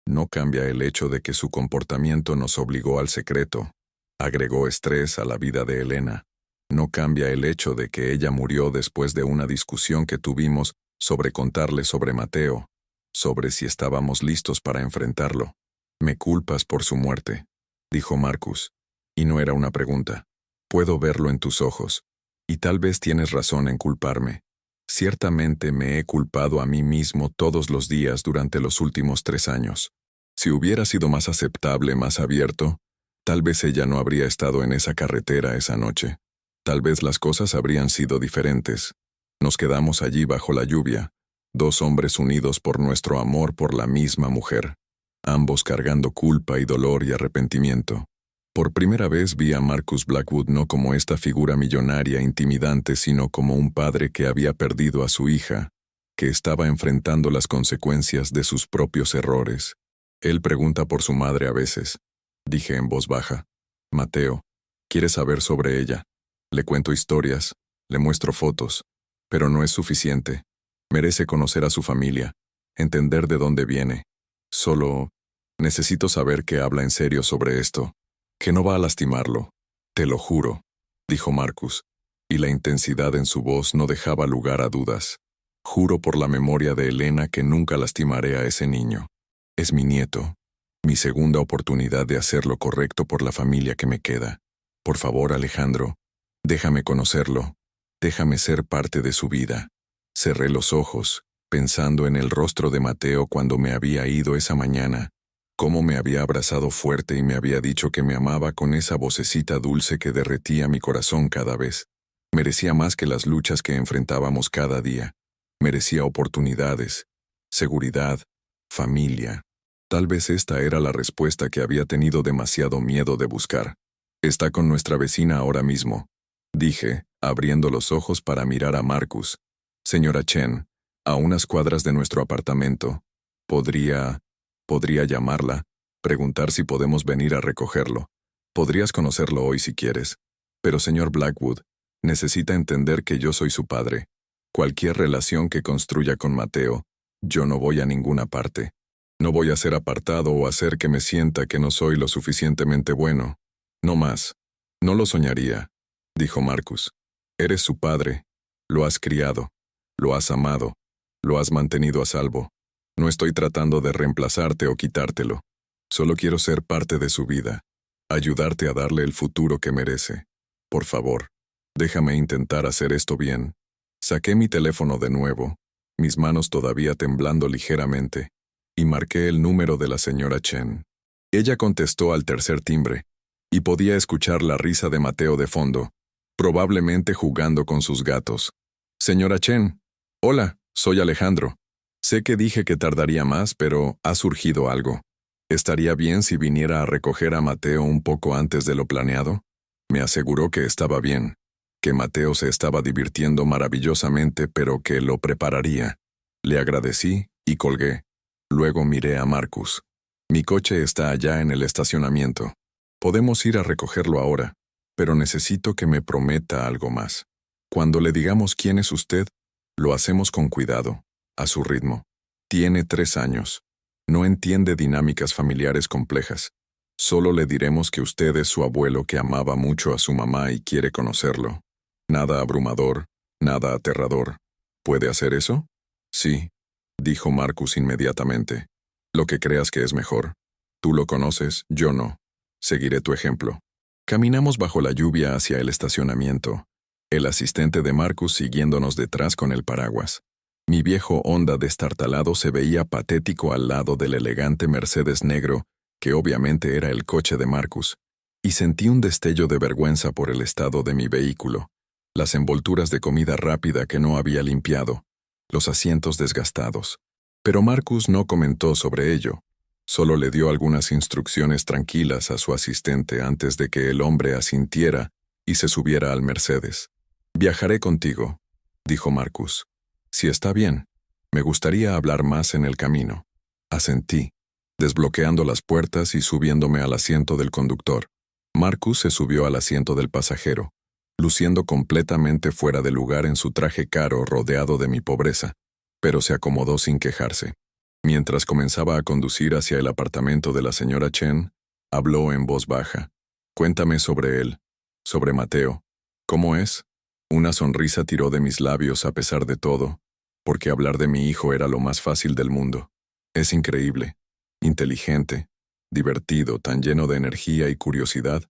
No cambia el hecho de que su comportamiento nos obligó al secreto. Agregó estrés a la vida de Elena. No cambia el hecho de que ella murió después de una discusión que tuvimos sobre contarle sobre Mateo, sobre si estábamos listos para enfrentarlo. Me culpas por su muerte, dijo Marcus, y no era una pregunta. Puedo verlo en tus ojos. Y tal vez tienes razón en culparme. Ciertamente me he culpado a mí mismo todos los días durante los últimos 3 años. Si hubiera sido más aceptable, más abierto, tal vez ella no habría estado en esa carretera esa noche. Tal vez las cosas habrían sido diferentes. Nos quedamos allí bajo la lluvia, 2 hombres unidos por nuestro amor por la misma mujer, ambos cargando culpa y dolor y arrepentimiento. Por primera vez vi a Marcus Blackwood no como esta figura millonaria intimidante, sino como un padre que había perdido a su hija, que estaba enfrentando las consecuencias de sus propios errores. Él pregunta por su madre a veces, dije en voz baja. Mateo, quiere saber sobre ella. Le cuento historias, le muestro fotos, pero no es suficiente. Merece conocer a su familia, entender de dónde viene. Solo necesito saber que habla en serio sobre esto, que no va a lastimarlo. Te lo juro, dijo Marcus, y la intensidad en su voz no dejaba lugar a dudas. Juro por la memoria de Elena que nunca lastimaré a ese niño. Es mi nieto, mi segunda oportunidad de hacer lo correcto por la familia que me queda. Por favor, Alejandro, déjame conocerlo, déjame ser parte de su vida. Cerré los ojos, pensando en el rostro de Mateo cuando me había ido esa mañana, cómo me había abrazado fuerte y me había dicho que me amaba con esa vocecita dulce que derretía mi corazón cada vez. Merecía más que las luchas que enfrentábamos cada día. Merecía oportunidades, seguridad, familia. Tal vez esta era la respuesta que había tenido demasiado miedo de buscar. Está con nuestra vecina ahora mismo, dije, abriendo los ojos para mirar a Marcus. Señora Chen, a unas cuadras de nuestro apartamento. ¿Podría llamarla, preguntar si podemos venir a recogerlo? Podrías conocerlo hoy si quieres. Pero señor Blackwood, necesita entender que yo soy su padre. Cualquier relación que construya con Mateo, yo no voy a ninguna parte. No voy a ser apartado o hacer que me sienta que no soy lo suficientemente bueno. No más. No lo soñaría, dijo Marcus. Eres su padre. Lo has criado. Lo has amado. Lo has mantenido a salvo. No estoy tratando de reemplazarte o quitártelo. Solo quiero ser parte de su vida. Ayudarte a darle el futuro que merece. Por favor, déjame intentar hacer esto bien. Saqué mi teléfono de nuevo, mis manos todavía temblando ligeramente, y marqué el número de la señora Chen. Ella contestó al tercer timbre, y podía escuchar la risa de Mateo de fondo, probablemente jugando con sus gatos. Señora Chen, hola, soy Alejandro. Sé que dije que tardaría más, pero ha surgido algo. ¿Estaría bien si viniera a recoger a Mateo un poco antes de lo planeado? Me aseguró que estaba bien, que Mateo se estaba divirtiendo maravillosamente, pero que lo prepararía. Le agradecí y colgué. Luego miré a Marcus. Mi coche está allá en el estacionamiento. Podemos ir a recogerlo ahora, pero necesito que me prometa algo más. Cuando le digamos quién es usted, lo hacemos con cuidado, a su ritmo. Tiene 3 años. No entiende dinámicas familiares complejas. Solo le diremos que usted es su abuelo que amaba mucho a su mamá y quiere conocerlo. Nada abrumador, nada aterrador. ¿Puede hacer eso? Sí, dijo Marcus inmediatamente. Lo que creas que es mejor. Tú lo conoces, yo no. Seguiré tu ejemplo. Caminamos bajo la lluvia hacia el estacionamiento, el asistente de Marcus siguiéndonos detrás con el paraguas. Mi viejo Honda destartalado se veía patético al lado del elegante Mercedes negro, que obviamente era el coche de Marcus, y sentí un destello de vergüenza por el estado de mi vehículo, las envolturas de comida rápida que no había limpiado, los asientos desgastados. Pero Marcus no comentó sobre ello, solo le dio algunas instrucciones tranquilas a su asistente antes de que el hombre asintiera y se subiera al Mercedes. «Viajaré contigo», dijo Marcus. «Si está bien, me gustaría hablar más en el camino». Asentí, desbloqueando las puertas y subiéndome al asiento del conductor. Marcus se subió al asiento del pasajero, luciendo completamente fuera de lugar en su traje caro rodeado de mi pobreza, pero se acomodó sin quejarse. Mientras comenzaba a conducir hacia el apartamento de la señora Chen, habló en voz baja. «Cuéntame sobre él, sobre Mateo. ¿Cómo es?» Una sonrisa tiró de mis labios a pesar de todo, porque hablar de mi hijo era lo más fácil del mundo. Es increíble, inteligente, divertido, tan lleno de energía y curiosidad.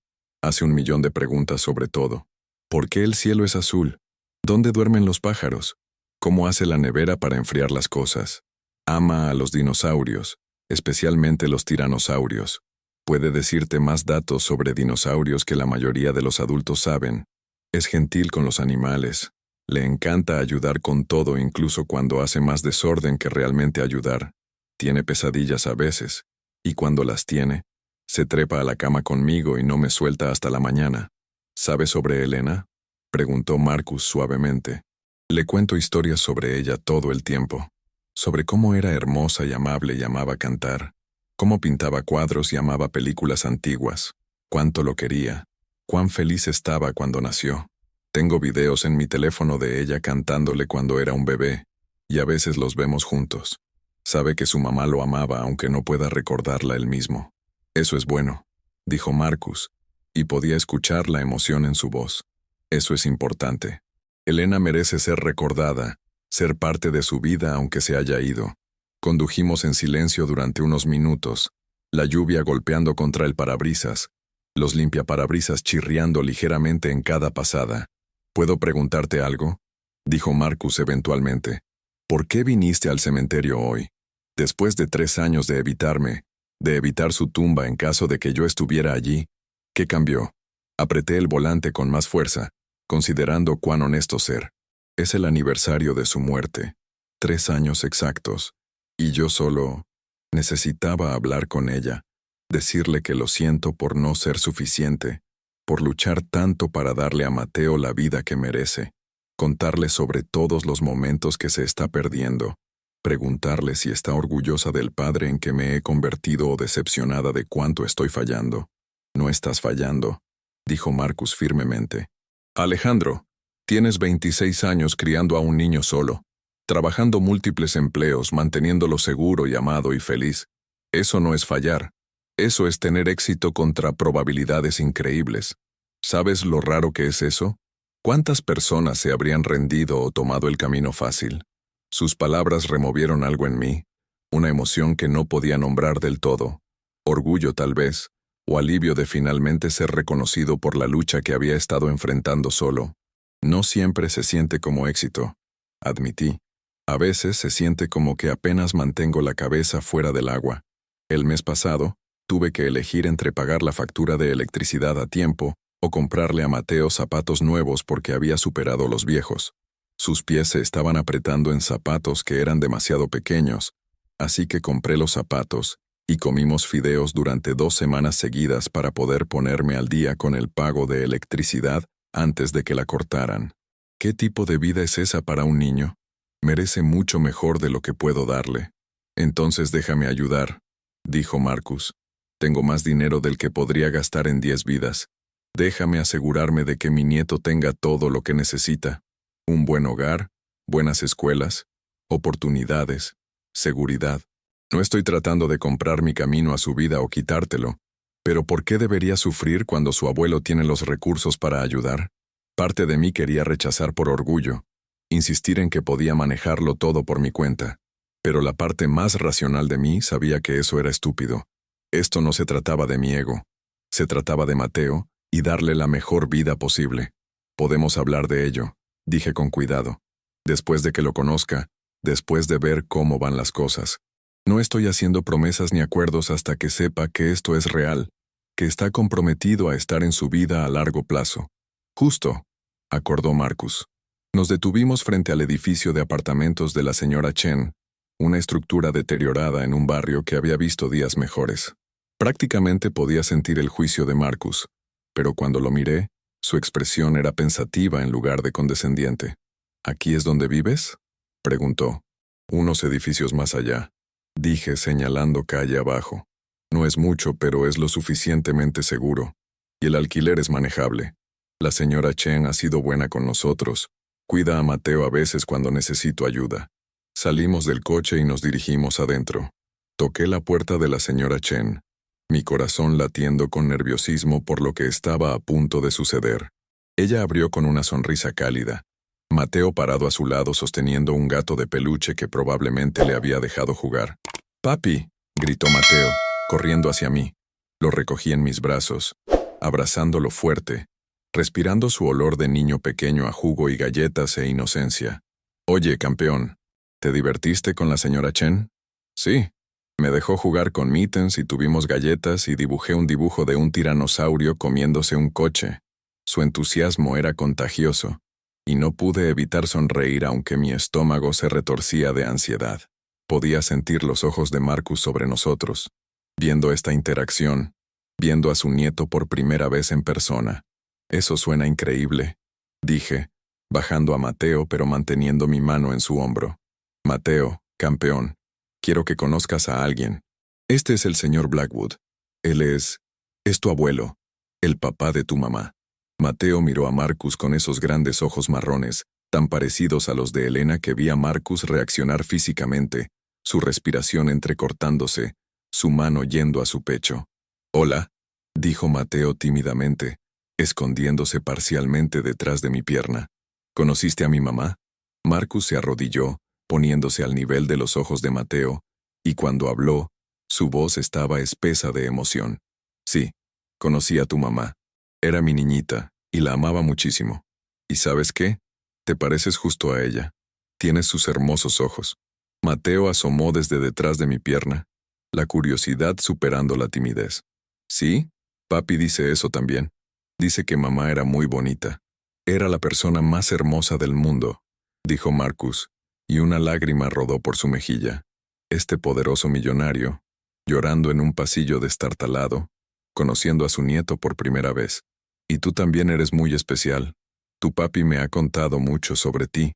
Hace 1 millón de preguntas sobre todo. ¿Por qué el cielo es azul? ¿Dónde duermen los pájaros? ¿Cómo hace la nevera para enfriar las cosas? Ama a los dinosaurios, especialmente los tiranosaurios. Puede decirte más datos sobre dinosaurios que la mayoría de los adultos saben. Es gentil con los animales. Le encanta ayudar con todo incluso cuando hace más desorden que realmente ayudar. Tiene pesadillas a veces, y cuando las tiene, se trepa a la cama conmigo y no me suelta hasta la mañana. ¿Sabe sobre Elena? Preguntó Marcus suavemente. Le cuento historias sobre ella todo el tiempo. Sobre cómo era hermosa y amable y amaba cantar. Cómo pintaba cuadros y amaba películas antiguas. Cuánto lo quería. Cuán feliz estaba cuando nació. Tengo videos en mi teléfono de ella cantándole cuando era un bebé, y a veces los vemos juntos. Sabe que su mamá lo amaba aunque no pueda recordarla él mismo. Eso es bueno, dijo Marcus, y podía escuchar la emoción en su voz. Eso es importante. Elena merece ser recordada, ser parte de su vida aunque se haya ido. Condujimos en silencio durante unos minutos, la lluvia golpeando contra el parabrisas, los limpiaparabrisas chirriando ligeramente en cada pasada. ¿Puedo preguntarte algo?, dijo Marcus eventualmente. ¿Por qué viniste al cementerio hoy? Después de 3 años de evitarme, de evitar su tumba en caso de que yo estuviera allí, ¿qué cambió? Apreté el volante con más fuerza, considerando cuán honesto ser. Es el aniversario de su muerte. 3 años exactos. Y yo solo necesitaba hablar con ella, decirle que lo siento por no ser suficiente, por luchar tanto para darle a Mateo la vida que merece, contarle sobre todos los momentos que se está perdiendo, preguntarle si está orgullosa del padre en que me he convertido o decepcionada de cuánto estoy fallando. No estás fallando, dijo Marcus firmemente. Alejandro, tienes 26 años criando a un niño solo, trabajando múltiples empleos, manteniéndolo seguro y amado y feliz. Eso no es fallar. Eso es tener éxito contra probabilidades increíbles. ¿Sabes lo raro que es eso? ¿Cuántas personas se habrían rendido o tomado el camino fácil? Sus palabras removieron algo en mí, una emoción que no podía nombrar del todo. Orgullo tal vez, o alivio de finalmente ser reconocido por la lucha que había estado enfrentando solo. No siempre se siente como éxito, admití. A veces se siente como que apenas mantengo la cabeza fuera del agua. El mes pasado, tuve que elegir entre pagar la factura de electricidad a tiempo o comprarle a Mateo zapatos nuevos porque había superado los viejos. Sus pies se estaban apretando en zapatos que eran demasiado pequeños, así que compré los zapatos y comimos fideos durante 2 semanas seguidas para poder ponerme al día con el pago de electricidad antes de que la cortaran. ¿Qué tipo de vida es esa para un niño? Merece mucho mejor de lo que puedo darle. Entonces déjame ayudar, dijo Marcus. Tengo más dinero del que podría gastar en 10 vidas. Déjame asegurarme de que mi nieto tenga todo lo que necesita. Un buen hogar, buenas escuelas, oportunidades, seguridad. No estoy tratando de comprar mi camino a su vida o quitártelo, pero ¿por qué debería sufrir cuando su abuelo tiene los recursos para ayudar? Parte de mí quería rechazar por orgullo, insistir en que podía manejarlo todo por mi cuenta, pero la parte más racional de mí sabía que eso era estúpido. Esto no se trataba de mi ego, se trataba de Mateo y darle la mejor vida posible. Podemos hablar de ello, dije con cuidado, después de que lo conozca, después de ver cómo van las cosas. No estoy haciendo promesas ni acuerdos hasta que sepa que esto es real, que está comprometido a estar en su vida a largo plazo. Justo, acordó Marcus. Nos detuvimos frente al edificio de apartamentos de la señora Chen, una estructura deteriorada en un barrio que había visto días mejores. Prácticamente podía sentir el juicio de Marcus, pero cuando lo miré, su expresión era pensativa en lugar de condescendiente. ¿Aquí es donde vives?, preguntó. Unos edificios más allá, dije señalando calle abajo. No es mucho, pero es lo suficientemente seguro, y el alquiler es manejable. La señora Chen ha sido buena con nosotros. Cuida a Mateo a veces cuando necesito ayuda. Salimos del coche y nos dirigimos adentro. Toqué la puerta de la señora Chen, mi corazón latiendo con nerviosismo por lo que estaba a punto de suceder. Ella abrió con una sonrisa cálida. Mateo parado a su lado sosteniendo un gato de peluche que probablemente le había dejado jugar. «Papi», gritó Mateo, corriendo hacia mí. Lo recogí en mis brazos. abrazándolo fuerte, respirando su olor de niño pequeño a jugo y galletas e inocencia. Oye, campeón, ¿te divertiste con la señora Chen? Sí. Me dejó jugar con Mittens y tuvimos galletas y dibujé un dibujo de un tiranosaurio comiéndose un coche. Su entusiasmo era contagioso, y no pude evitar sonreír aunque mi estómago se retorcía de ansiedad. Podía sentir los ojos de Marcus sobre nosotros, viendo esta interacción, viendo a su nieto por primera vez en persona. Eso suena increíble, dije, bajando a Mateo pero manteniendo mi mano en su hombro. Mateo, campeón, quiero que conozcas a alguien. Este es el señor Blackwood. Él es tu abuelo, el papá de tu mamá. Mateo miró a Marcus con esos grandes ojos marrones, tan parecidos a los de Elena que vi a Marcus reaccionar físicamente, su respiración entrecortándose, su mano yendo a su pecho. Hola, dijo Mateo tímidamente, escondiéndose parcialmente detrás de mi pierna. ¿Conociste a mi mamá? Marcus se arrodilló, poniéndose al nivel de los ojos de Mateo, y cuando habló, su voz estaba espesa de emoción. Sí, conocí a tu mamá. Era mi niñita, y la amaba muchísimo. ¿Y sabes qué? Te pareces justo a ella. Tienes sus hermosos ojos. Mateo asomó desde detrás de mi pierna, la curiosidad superando la timidez. ¿Sí? Papi dice eso también. Dice que mamá era muy bonita. Era la persona más hermosa del mundo, dijo Marcus, y una lágrima rodó por su mejilla. Este poderoso millonario, llorando en un pasillo destartalado, conociendo a su nieto por primera vez. Y tú también eres muy especial. Tu papi me ha contado mucho sobre ti.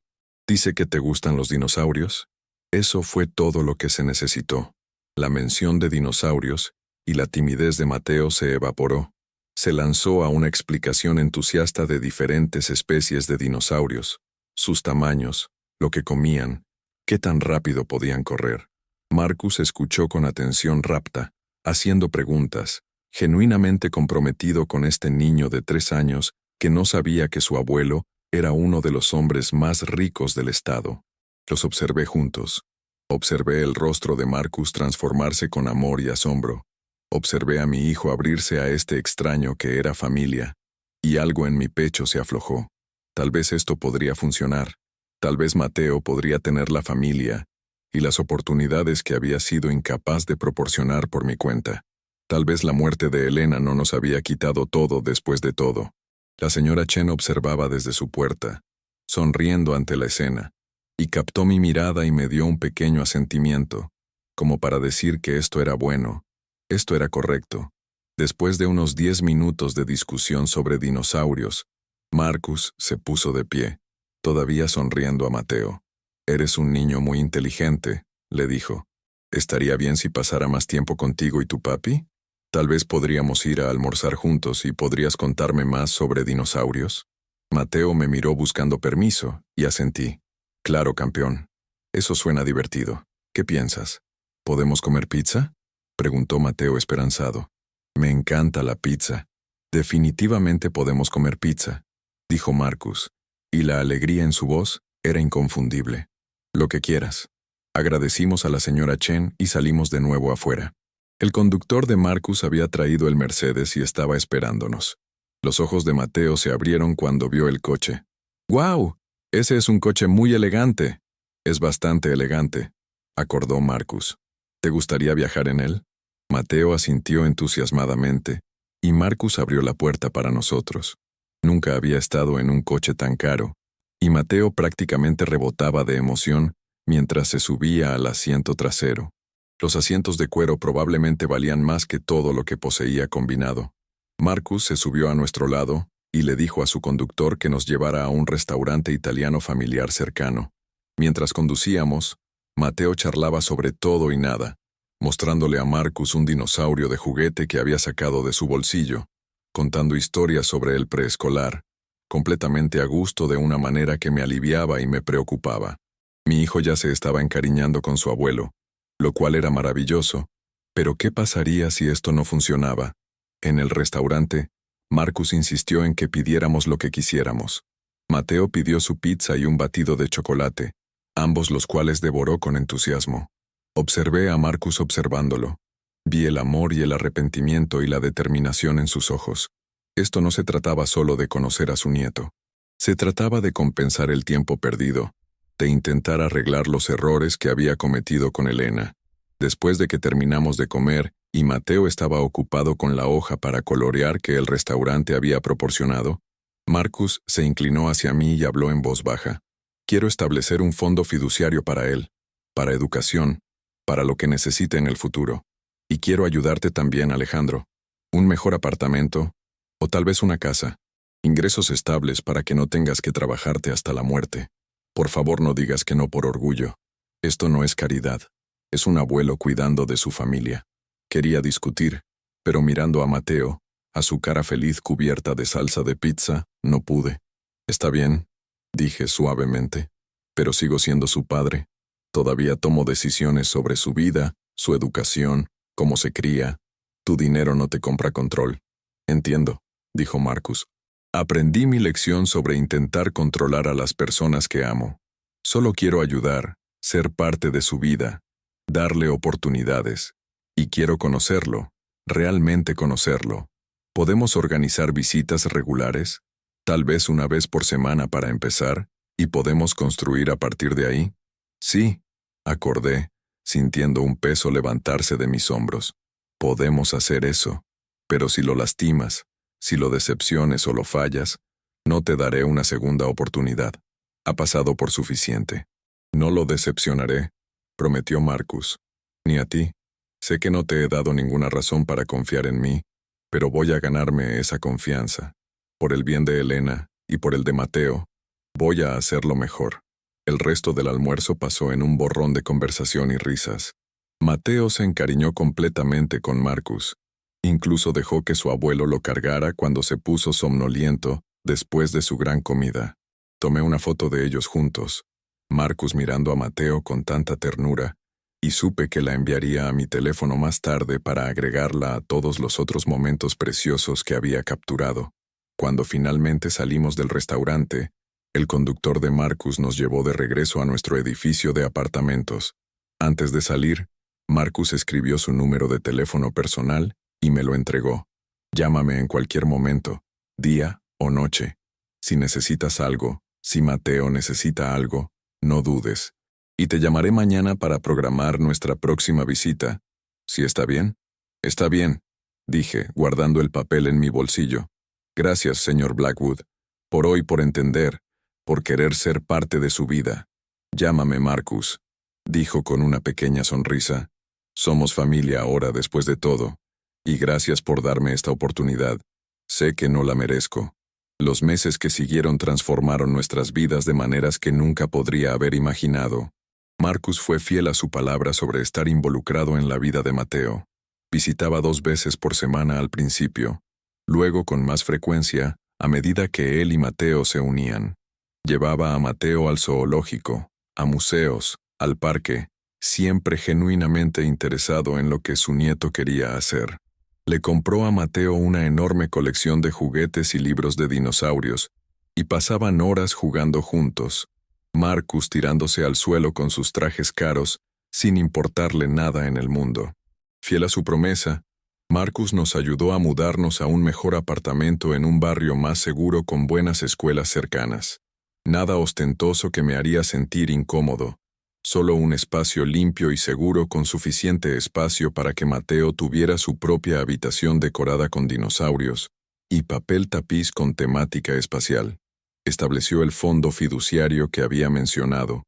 Dice que te gustan los dinosaurios. Eso fue todo lo que se necesitó. La mención de dinosaurios, y la timidez de Mateo se evaporó. Se lanzó a una explicación entusiasta de diferentes especies de dinosaurios, sus tamaños, lo que comían, qué tan rápido podían correr. Marcus escuchó con atención rapta, haciendo preguntas, genuinamente comprometido con este niño de 3 años que no sabía que su abuelo era uno de los hombres más ricos del estado. Los observé juntos. Observé el rostro de Marcus transformarse con amor y asombro. Observé a mi hijo abrirse a este extraño que era familia, y algo en mi pecho se aflojó. Tal vez esto podría funcionar. Tal vez Mateo podría tener la familia y las oportunidades que había sido incapaz de proporcionar por mi cuenta. Tal vez la muerte de Elena no nos había quitado todo después de todo. La señora Chen observaba desde su puerta, sonriendo ante la escena, y captó mi mirada y me dio un pequeño asentimiento, como para decir que esto era bueno, esto era correcto. Después de unos 10 minutos de discusión sobre dinosaurios, Marcus se puso de pie, todavía sonriendo a Mateo. «Eres un niño muy inteligente», le dijo. «¿Estaría bien si pasara más tiempo contigo y tu papi? Tal vez podríamos ir a almorzar juntos y podrías contarme más sobre dinosaurios». Mateo me miró buscando permiso y asentí. «Claro, campeón. Eso suena divertido. ¿Qué piensas? ¿Podemos comer pizza?», preguntó Mateo esperanzado. «Me encanta la pizza. Definitivamente podemos comer pizza», dijo Marcus, y la alegría en su voz era inconfundible. «Lo que quieras». Agradecimos a la señora Chen y salimos de nuevo afuera. El conductor de Marcus había traído el Mercedes y estaba esperándonos. Los ojos de Mateo se abrieron cuando vio el coche. «¡Guau! Ese es un coche muy elegante». «Es bastante elegante», acordó Marcus. «¿Te gustaría viajar en él?». Mateo asintió entusiasmadamente, y Marcus abrió la puerta para nosotros. Nunca había estado en un coche tan caro, y Mateo prácticamente rebotaba de emoción mientras se subía al asiento trasero. Los asientos de cuero probablemente valían más que todo lo que poseía combinado. Marcus se subió a nuestro lado y le dijo a su conductor que nos llevara a un restaurante italiano familiar cercano. Mientras conducíamos, Mateo charlaba sobre todo y nada, mostrándole a Marcus un dinosaurio de juguete que había sacado de su bolsillo, contando historias sobre el preescolar, completamente a gusto de una manera que me aliviaba y me preocupaba. Mi hijo ya se estaba encariñando con su abuelo, lo cual era maravilloso, pero ¿qué pasaría si esto no funcionaba? En el restaurante, Marcus insistió en que pidiéramos lo que quisiéramos. Mateo pidió su pizza y un batido de chocolate, ambos los cuales devoró con entusiasmo. Observé a Marcus observándolo. Vi el amor y el arrepentimiento y la determinación en sus ojos. Esto no se trataba solo de conocer a su nieto. Se trataba de compensar el tiempo perdido, de intentar arreglar los errores que había cometido con Elena. Después de que terminamos de comer y Mateo estaba ocupado con la hoja para colorear que el restaurante había proporcionado, Marcus se inclinó hacia mí y habló en voz baja. Quiero establecer un fondo fiduciario para él, para educación, para lo que necesite en el futuro. Y quiero ayudarte también, Alejandro. Un mejor apartamento, o tal vez una casa. Ingresos estables para que no tengas que trabajarte hasta la muerte. Por favor, no digas que no por orgullo. Esto no es caridad. Es un abuelo cuidando de su familia. Quería discutir, pero mirando a Mateo, a su cara feliz cubierta de salsa de pizza, no pude. Está bien, dije suavemente, pero sigo siendo su padre. Todavía tomo decisiones sobre su vida, su educación, cómo se cría. Tu dinero no te compra control. Entiendo, dijo Marcus. Aprendí mi lección sobre intentar controlar a las personas que amo. Solo quiero ayudar, ser parte de su vida, darle oportunidades. Y quiero conocerlo, realmente conocerlo. ¿Podemos organizar visitas regulares? Tal vez una vez por semana para empezar, y podemos construir a partir de ahí. Sí, acordé, sintiendo un peso levantarse de mis hombros. Podemos hacer eso. Pero si lo lastimas, si lo decepciones o lo fallas, no te daré una segunda oportunidad. Ha pasado por suficiente. No lo decepcionaré, prometió Marcus. Ni a ti. Sé que no te he dado ninguna razón para confiar en mí, pero voy a ganarme esa confianza. Por el bien de Elena y por el de Mateo, voy a hacerlo mejor. El resto del almuerzo pasó en un borrón de conversación y risas. Mateo se encariñó completamente con Marcus. Incluso dejó que su abuelo lo cargara cuando se puso somnoliento después de su gran comida. Tomé una foto de ellos juntos, Marcus mirando a Mateo con tanta ternura, y supe que la enviaría a mi teléfono más tarde para agregarla a todos los otros momentos preciosos que había capturado. Cuando finalmente salimos del restaurante, el conductor de Marcus nos llevó de regreso a nuestro edificio de apartamentos. Antes de salir, Marcus escribió su número de teléfono personal y me lo entregó. Llámame en cualquier momento, día o noche. Si necesitas algo, si Mateo necesita algo, no dudes. Y te llamaré mañana para programar nuestra próxima visita. ¿Sí está bien? Está bien, dije, guardando el papel en mi bolsillo. Gracias, señor Blackwood, por hoy, por entender, por querer ser parte de su vida. Llámame Marcus, dijo con una pequeña sonrisa. Somos familia ahora después de todo, y gracias por darme esta oportunidad. Sé que no la merezco. Los meses que siguieron transformaron nuestras vidas de maneras que nunca podría haber imaginado. Marcus fue fiel a su palabra sobre estar involucrado en la vida de Mateo. Visitaba 2 veces por semana al principio, luego con más frecuencia, a medida que él y Mateo se unían. Llevaba a Mateo al zoológico, a museos, al parque, siempre genuinamente interesado en lo que su nieto quería hacer. Le compró a Mateo una enorme colección de juguetes y libros de dinosaurios, y pasaban horas jugando juntos. Marcus tirándose al suelo con sus trajes caros, sin importarle nada en el mundo. Fiel a su promesa, Marcus nos ayudó a mudarnos a un mejor apartamento en un barrio más seguro con buenas escuelas cercanas. Nada ostentoso que me haría sentir incómodo, solo un espacio limpio y seguro con suficiente espacio para que Mateo tuviera su propia habitación decorada con dinosaurios y papel tapiz con temática espacial. Estableció el fondo fiduciario que había mencionado,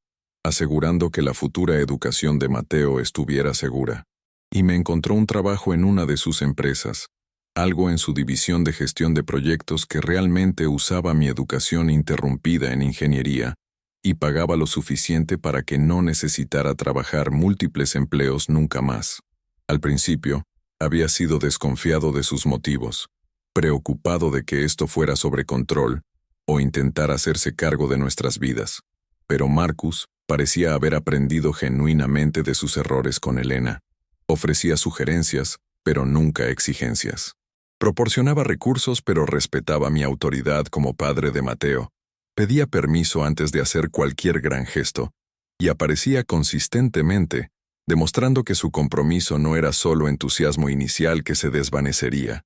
asegurando que la futura educación de Mateo estuviera segura. Y me encontró un trabajo en una de sus empresas, algo en su división de gestión de proyectos que realmente usaba mi educación interrumpida en ingeniería y pagaba lo suficiente para que no necesitara trabajar múltiples empleos nunca más. Al principio, había sido desconfiado de sus motivos, preocupado de que esto fuera sobre control o intentar hacerse cargo de nuestras vidas. Pero Marcus parecía haber aprendido genuinamente de sus errores con Elena. Ofrecía sugerencias, pero nunca exigencias. Proporcionaba recursos, pero respetaba mi autoridad como padre de Mateo. Pedía permiso antes de hacer cualquier gran gesto, y aparecía consistentemente, demostrando que su compromiso no era solo entusiasmo inicial que se desvanecería.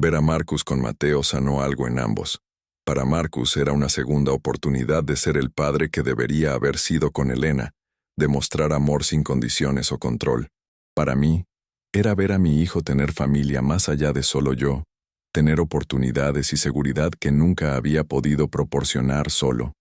Ver a Marcus con Mateo sanó algo en ambos. Para Marcus era una segunda oportunidad de ser el padre que debería haber sido con Elena, de mostrar amor sin condiciones o control. Para mí, era ver a mi hijo tener familia más allá de solo yo, tener oportunidades y seguridad que nunca había podido proporcionar solo.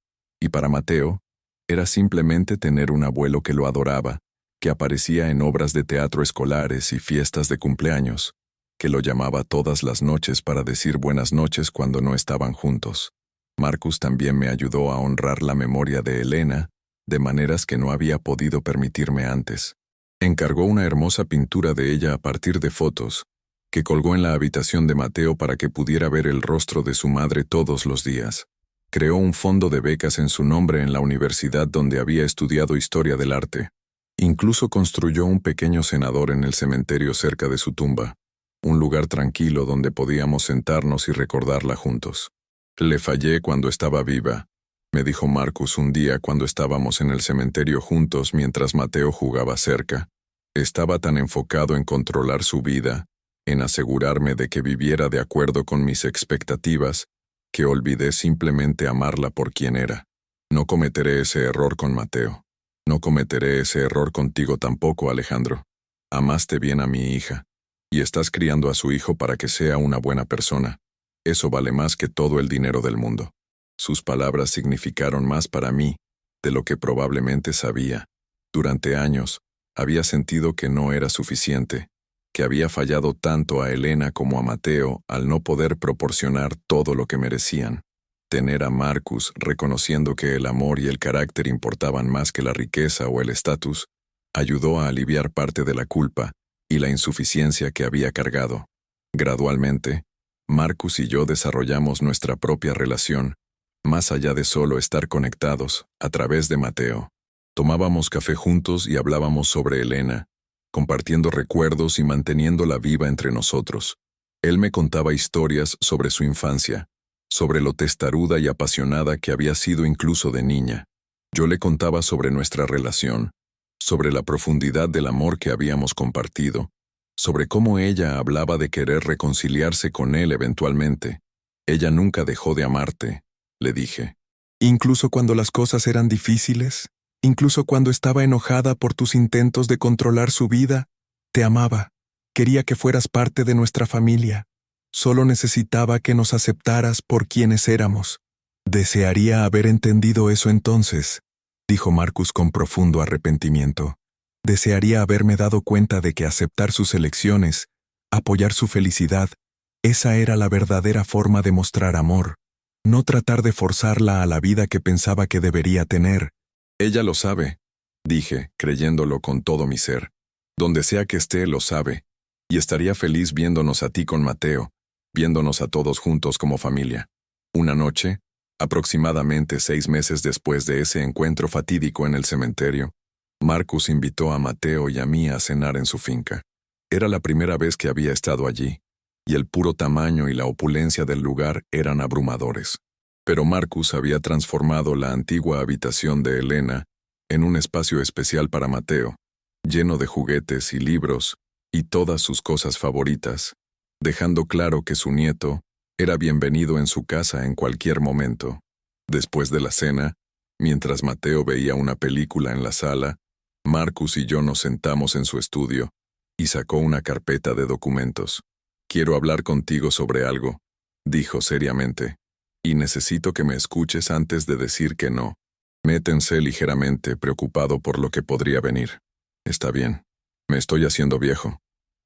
Y para Mateo, era simplemente tener un abuelo que lo adoraba, que aparecía en obras de teatro escolares y fiestas de cumpleaños, que lo llamaba todas las noches para decir buenas noches cuando no estaban juntos. Marcus también me ayudó a honrar la memoria de Elena, de maneras que no había podido permitirme antes. Encargó una hermosa pintura de ella a partir de fotos, que colgó en la habitación de Mateo para que pudiera ver el rostro de su madre todos los días. Creó un fondo de becas en su nombre en la universidad donde había estudiado historia del arte. Incluso construyó un pequeño cenador en el cementerio cerca de su tumba, un lugar tranquilo donde podíamos sentarnos y recordarla juntos. Le fallé cuando estaba viva, me dijo Marcus un día cuando estábamos en el cementerio juntos mientras Mateo jugaba cerca. Estaba tan enfocado en controlar su vida, en asegurarme de que viviera de acuerdo con mis expectativas, que olvidé simplemente amarla por quien era. No cometeré ese error con Mateo. No cometeré ese error contigo tampoco, Alejandro. Amaste bien a mi hija, y estás criando a su hijo para que sea una buena persona. Eso vale más que todo el dinero del mundo. Sus palabras significaron más para mí de lo que probablemente sabía. Durante años, había sentido que no era suficiente, que había fallado tanto a Elena como a Mateo al no poder proporcionar todo lo que merecían. Tener a Marcus reconociendo que el amor y el carácter importaban más que la riqueza o el estatus, ayudó a aliviar parte de la culpa y la insuficiencia que había cargado. Gradualmente, Marcus y yo desarrollamos nuestra propia relación, más allá de solo estar conectados, a través de Mateo. Tomábamos café juntos y hablábamos sobre Elena, compartiendo recuerdos y manteniéndola viva entre nosotros. Él me contaba historias sobre su infancia, sobre lo testaruda y apasionada que había sido incluso de niña. Yo le contaba sobre nuestra relación, sobre la profundidad del amor que habíamos compartido, sobre cómo ella hablaba de querer reconciliarse con él eventualmente. Ella nunca dejó de amarte, le dije. Incluso cuando las cosas eran difíciles, incluso cuando estaba enojada por tus intentos de controlar su vida, te amaba. Quería que fueras parte de nuestra familia. Solo necesitaba que nos aceptaras por quienes éramos. Desearía haber entendido eso entonces, dijo Marcus con profundo arrepentimiento. Desearía haberme dado cuenta de que aceptar sus elecciones, apoyar su felicidad, esa era la verdadera forma de mostrar amor. No tratar de forzarla a la vida que pensaba que debería tener. Ella lo sabe, dije, creyéndolo con todo mi ser. Donde sea que esté, lo sabe. Y estaría feliz viéndonos a ti con Mateo, viéndonos a todos juntos como familia. Una noche, aproximadamente 6 meses después de ese encuentro fatídico en el cementerio, Marcus invitó a Mateo y a mí a cenar en su finca. Era la primera vez que había estado allí, y el puro tamaño y la opulencia del lugar eran abrumadores. Pero Marcus había transformado la antigua habitación de Elena en un espacio especial para Mateo, lleno de juguetes y libros y todas sus cosas favoritas, dejando claro que su nieto era bienvenido en su casa en cualquier momento. Después de la cena, mientras Mateo veía una película en la sala, Marcus y yo nos sentamos en su estudio y sacó una carpeta de documentos. Quiero hablar contigo sobre algo, dijo seriamente, y necesito que me escuches antes de decir que no. Me tensé ligeramente, preocupado por lo que podría venir. Está bien. Me estoy haciendo viejo,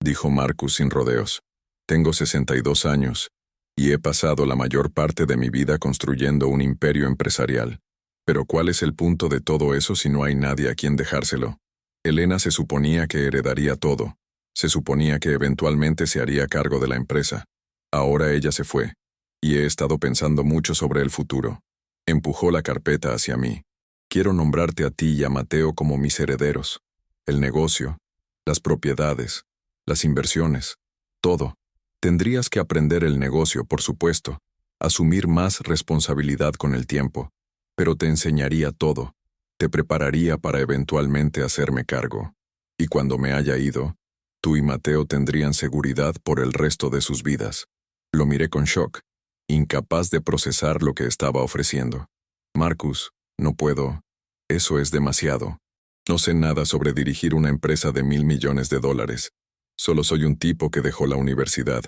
dijo Marcus sin rodeos. Tengo 62 años, y he pasado la mayor parte de mi vida construyendo un imperio empresarial. Pero ¿cuál es el punto de todo eso si no hay nadie a quien dejárselo? Elena se suponía que heredaría todo. Se suponía que eventualmente se haría cargo de la empresa. Ahora ella se fue, y he estado pensando mucho sobre el futuro. Empujó la carpeta hacia mí. Quiero nombrarte a ti y a Mateo como mis herederos. El negocio, las propiedades, las inversiones, todo. Tendrías que aprender el negocio, por supuesto, asumir más responsabilidad con el tiempo, pero te enseñaría todo. Te prepararía para eventualmente hacerme cargo. Y cuando me haya ido, tú y Mateo tendrían seguridad por el resto de sus vidas. Lo miré con shock, incapaz de procesar lo que estaba ofreciendo. Marcus, no puedo. Eso es demasiado. No sé nada sobre dirigir una empresa de $1.000 millones. Solo soy un tipo que dejó la universidad.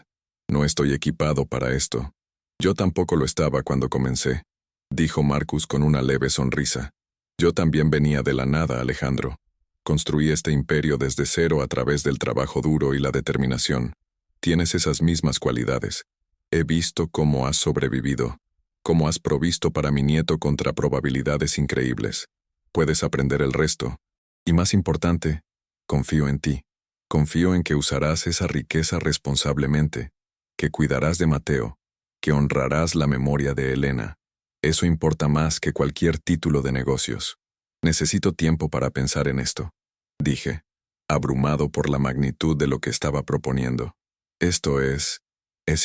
No estoy equipado para esto. Yo tampoco lo estaba cuando comencé, dijo Marcus con una leve sonrisa. Yo también venía de la nada, Alejandro. Construí este imperio desde cero a través del trabajo duro y la determinación. Tienes esas mismas cualidades. He visto cómo has sobrevivido, cómo has provisto para mi nieto contra probabilidades increíbles. Puedes aprender el resto. Y más importante, confío en ti. Confío en que usarás esa riqueza responsablemente, que cuidarás de Mateo, que honrarás la memoria de Elena. Eso importa más que cualquier título de negocios. Necesito tiempo para pensar en esto, dije, abrumado por la magnitud de lo que estaba proponiendo. Esto es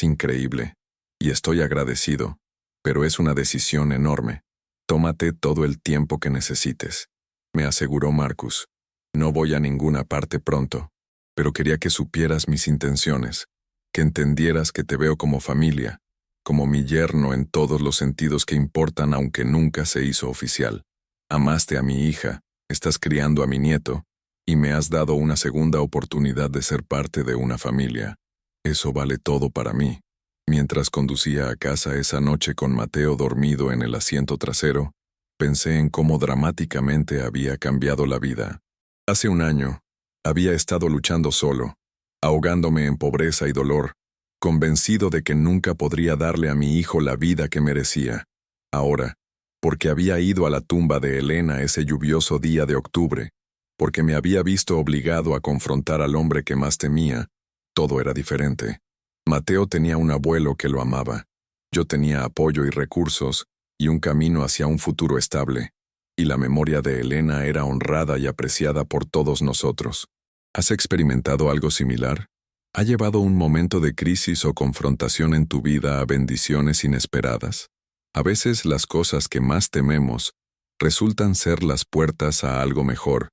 increíble, y estoy agradecido, pero es una decisión enorme. Tómate todo el tiempo que necesites, me aseguró Marcus. No voy a ninguna parte pronto, pero quería que supieras mis intenciones, que entendieras que te veo como familia, como mi yerno en todos los sentidos que importan aunque nunca se hizo oficial. Amaste a mi hija, estás criando a mi nieto, y me has dado una segunda oportunidad de ser parte de una familia. Eso vale todo para mí. Mientras conducía a casa esa noche con Mateo dormido en el asiento trasero, pensé en cómo dramáticamente había cambiado la vida. Hace un año, había estado luchando solo, ahogándome en pobreza y dolor, convencido de que nunca podría darle a mi hijo la vida que merecía. Ahora, porque había ido a la tumba de Elena ese lluvioso día de octubre, porque me había visto obligado a confrontar al hombre que más temía, todo era diferente. Mateo tenía un abuelo que lo amaba. Yo tenía apoyo y recursos, y un camino hacia un futuro estable. Y la memoria de Elena era honrada y apreciada por todos nosotros. ¿Has experimentado algo similar? ¿Ha llevado un momento de crisis o confrontación en tu vida a bendiciones inesperadas? A veces las cosas que más tememos resultan ser las puertas a algo mejor,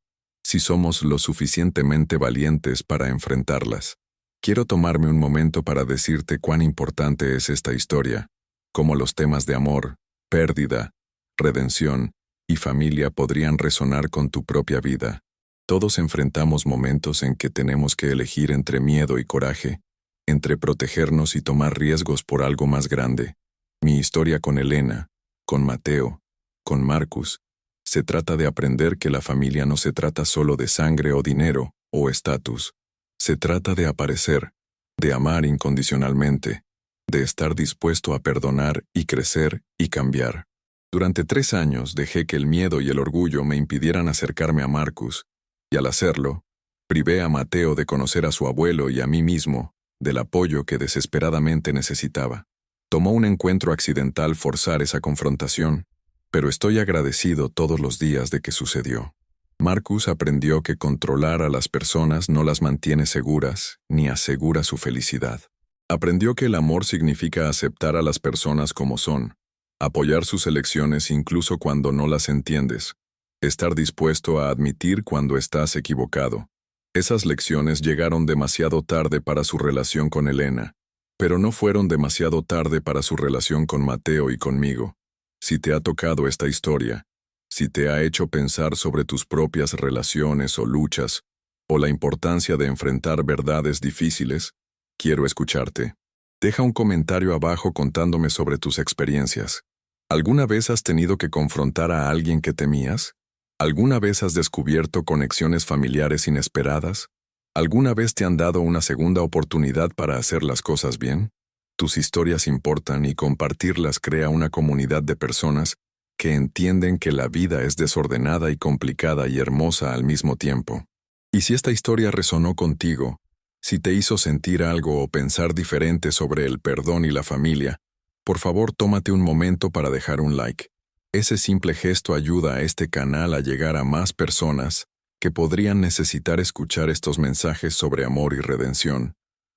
si somos lo suficientemente valientes para enfrentarlas. Quiero tomarme un momento para decirte cuán importante es esta historia, cómo los temas de amor, pérdida, redención y familia podrían resonar con tu propia vida. Todos enfrentamos momentos en que tenemos que elegir entre miedo y coraje, entre protegernos y tomar riesgos por algo más grande. Mi historia con Elena, con Mateo, con Marcus, se trata de aprender que la familia no se trata solo de sangre o dinero o estatus. Se trata de aparecer, de amar incondicionalmente, de estar dispuesto a perdonar y crecer y cambiar. Durante 3 años dejé que el miedo y el orgullo me impidieran acercarme a Marcus, y al hacerlo, privé a Mateo de conocer a su abuelo y a mí mismo, del apoyo que desesperadamente necesitaba. Tomó un encuentro accidental forzar esa confrontación, pero estoy agradecido todos los días de que sucedió. Marcus aprendió que controlar a las personas no las mantiene seguras ni asegura su felicidad. Aprendió que el amor significa aceptar a las personas como son, apoyar sus elecciones incluso cuando no las entiendes, estar dispuesto a admitir cuando estás equivocado. Esas lecciones llegaron demasiado tarde para su relación con Elena, pero no fueron demasiado tarde para su relación con Mateo y conmigo. Si te ha tocado esta historia, si te ha hecho pensar sobre tus propias relaciones o luchas, o la importancia de enfrentar verdades difíciles, quiero escucharte. Deja un comentario abajo contándome sobre tus experiencias. ¿Alguna vez has tenido que confrontar a alguien que temías? ¿Alguna vez has descubierto conexiones familiares inesperadas? ¿Alguna vez te han dado una segunda oportunidad para hacer las cosas bien? Tus historias importan y compartirlas crea una comunidad de personas que entienden que la vida es desordenada y complicada y hermosa al mismo tiempo. Y si esta historia resonó contigo, si te hizo sentir algo o pensar diferente sobre el perdón y la familia, por favor tómate un momento para dejar un like. Ese simple gesto ayuda a este canal a llegar a más personas que podrían necesitar escuchar estos mensajes sobre amor y redención.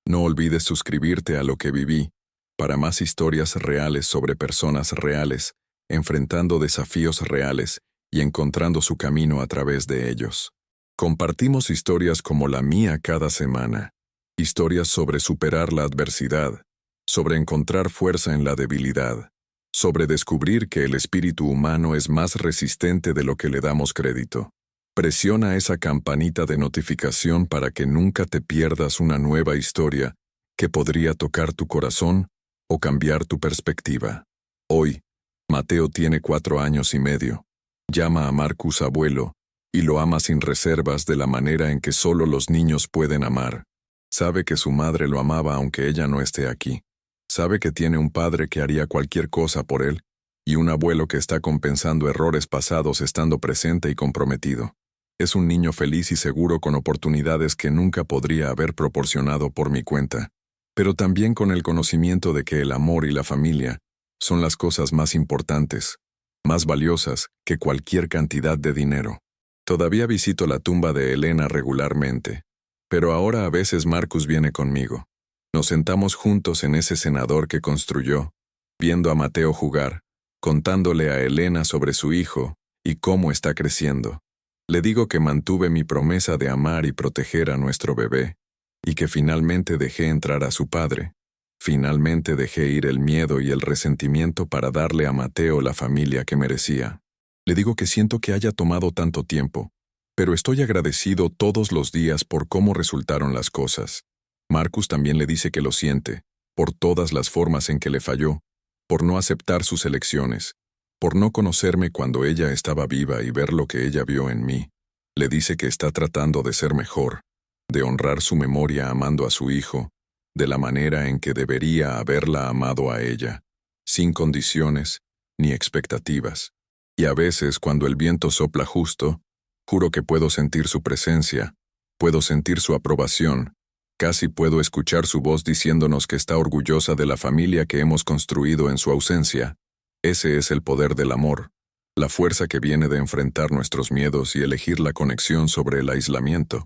No olvides suscribirte a Lo que viví para más historias reales sobre personas reales, enfrentando desafíos reales y encontrando su camino a través de ellos. Compartimos historias como la mía cada semana, historias sobre superar la adversidad, sobre encontrar fuerza en la debilidad, sobre descubrir que el espíritu humano es más resistente de lo que le damos crédito. Presiona esa campanita de notificación para que nunca te pierdas una nueva historia que podría tocar tu corazón o cambiar tu perspectiva. Hoy, Mateo tiene 4 años y medio. Llama a Marcus abuelo y lo ama sin reservas de la manera en que solo los niños pueden amar. Sabe que su madre lo amaba aunque ella no esté aquí. Sabe que tiene un padre que haría cualquier cosa por él y un abuelo que está compensando errores pasados estando presente y comprometido. Es un niño feliz y seguro con oportunidades que nunca podría haber proporcionado por mi cuenta, pero también con el conocimiento de que el amor y la familia son las cosas más importantes, más valiosas que cualquier cantidad de dinero. Todavía visito la tumba de Elena regularmente, pero ahora a veces Marcus viene conmigo. Nos sentamos juntos en ese cenador que construyó, viendo a Mateo jugar, contándole a Elena sobre su hijo y cómo está creciendo. Le digo que mantuve mi promesa de amar y proteger a nuestro bebé, y que finalmente dejé entrar a su padre. Finalmente dejé ir el miedo y el resentimiento para darle a Mateo la familia que merecía. Le digo que siento que haya tomado tanto tiempo, pero estoy agradecido todos los días por cómo resultaron las cosas. Marcus también le dice que lo siente, por todas las formas en que le falló, por no aceptar sus elecciones, por no conocerme cuando ella estaba viva y ver lo que ella vio en mí. Le dice que está tratando de ser mejor, de honrar su memoria amando a su hijo, de la manera en que debería haberla amado a ella, sin condiciones ni expectativas. Y a veces, cuando el viento sopla justo, juro que puedo sentir su presencia, puedo sentir su aprobación, casi puedo escuchar su voz diciéndonos que está orgullosa de la familia que hemos construido en su ausencia. Ese es el poder del amor, la fuerza que viene de enfrentar nuestros miedos y elegir la conexión sobre el aislamiento.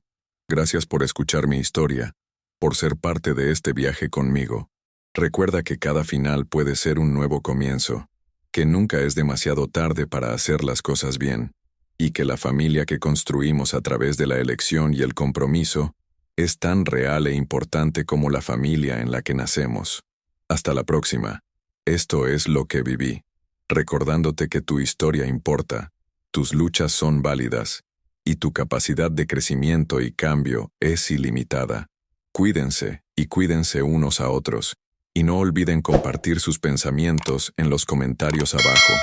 Gracias por escuchar mi historia, por ser parte de este viaje conmigo. Recuerda que cada final puede ser un nuevo comienzo, que nunca es demasiado tarde para hacer las cosas bien, y que la familia que construimos a través de la elección y el compromiso es tan real e importante como la familia en la que nacemos. Hasta la próxima. Esto es lo que viví, recordándote que tu historia importa, tus luchas son válidas, y tu capacidad de crecimiento y cambio es ilimitada. Cuídense y cuídense unos a otros, y no olviden compartir sus pensamientos en los comentarios abajo.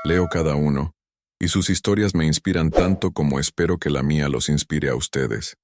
Leo cada uno, y sus historias me inspiran tanto como espero que la mía los inspire a ustedes.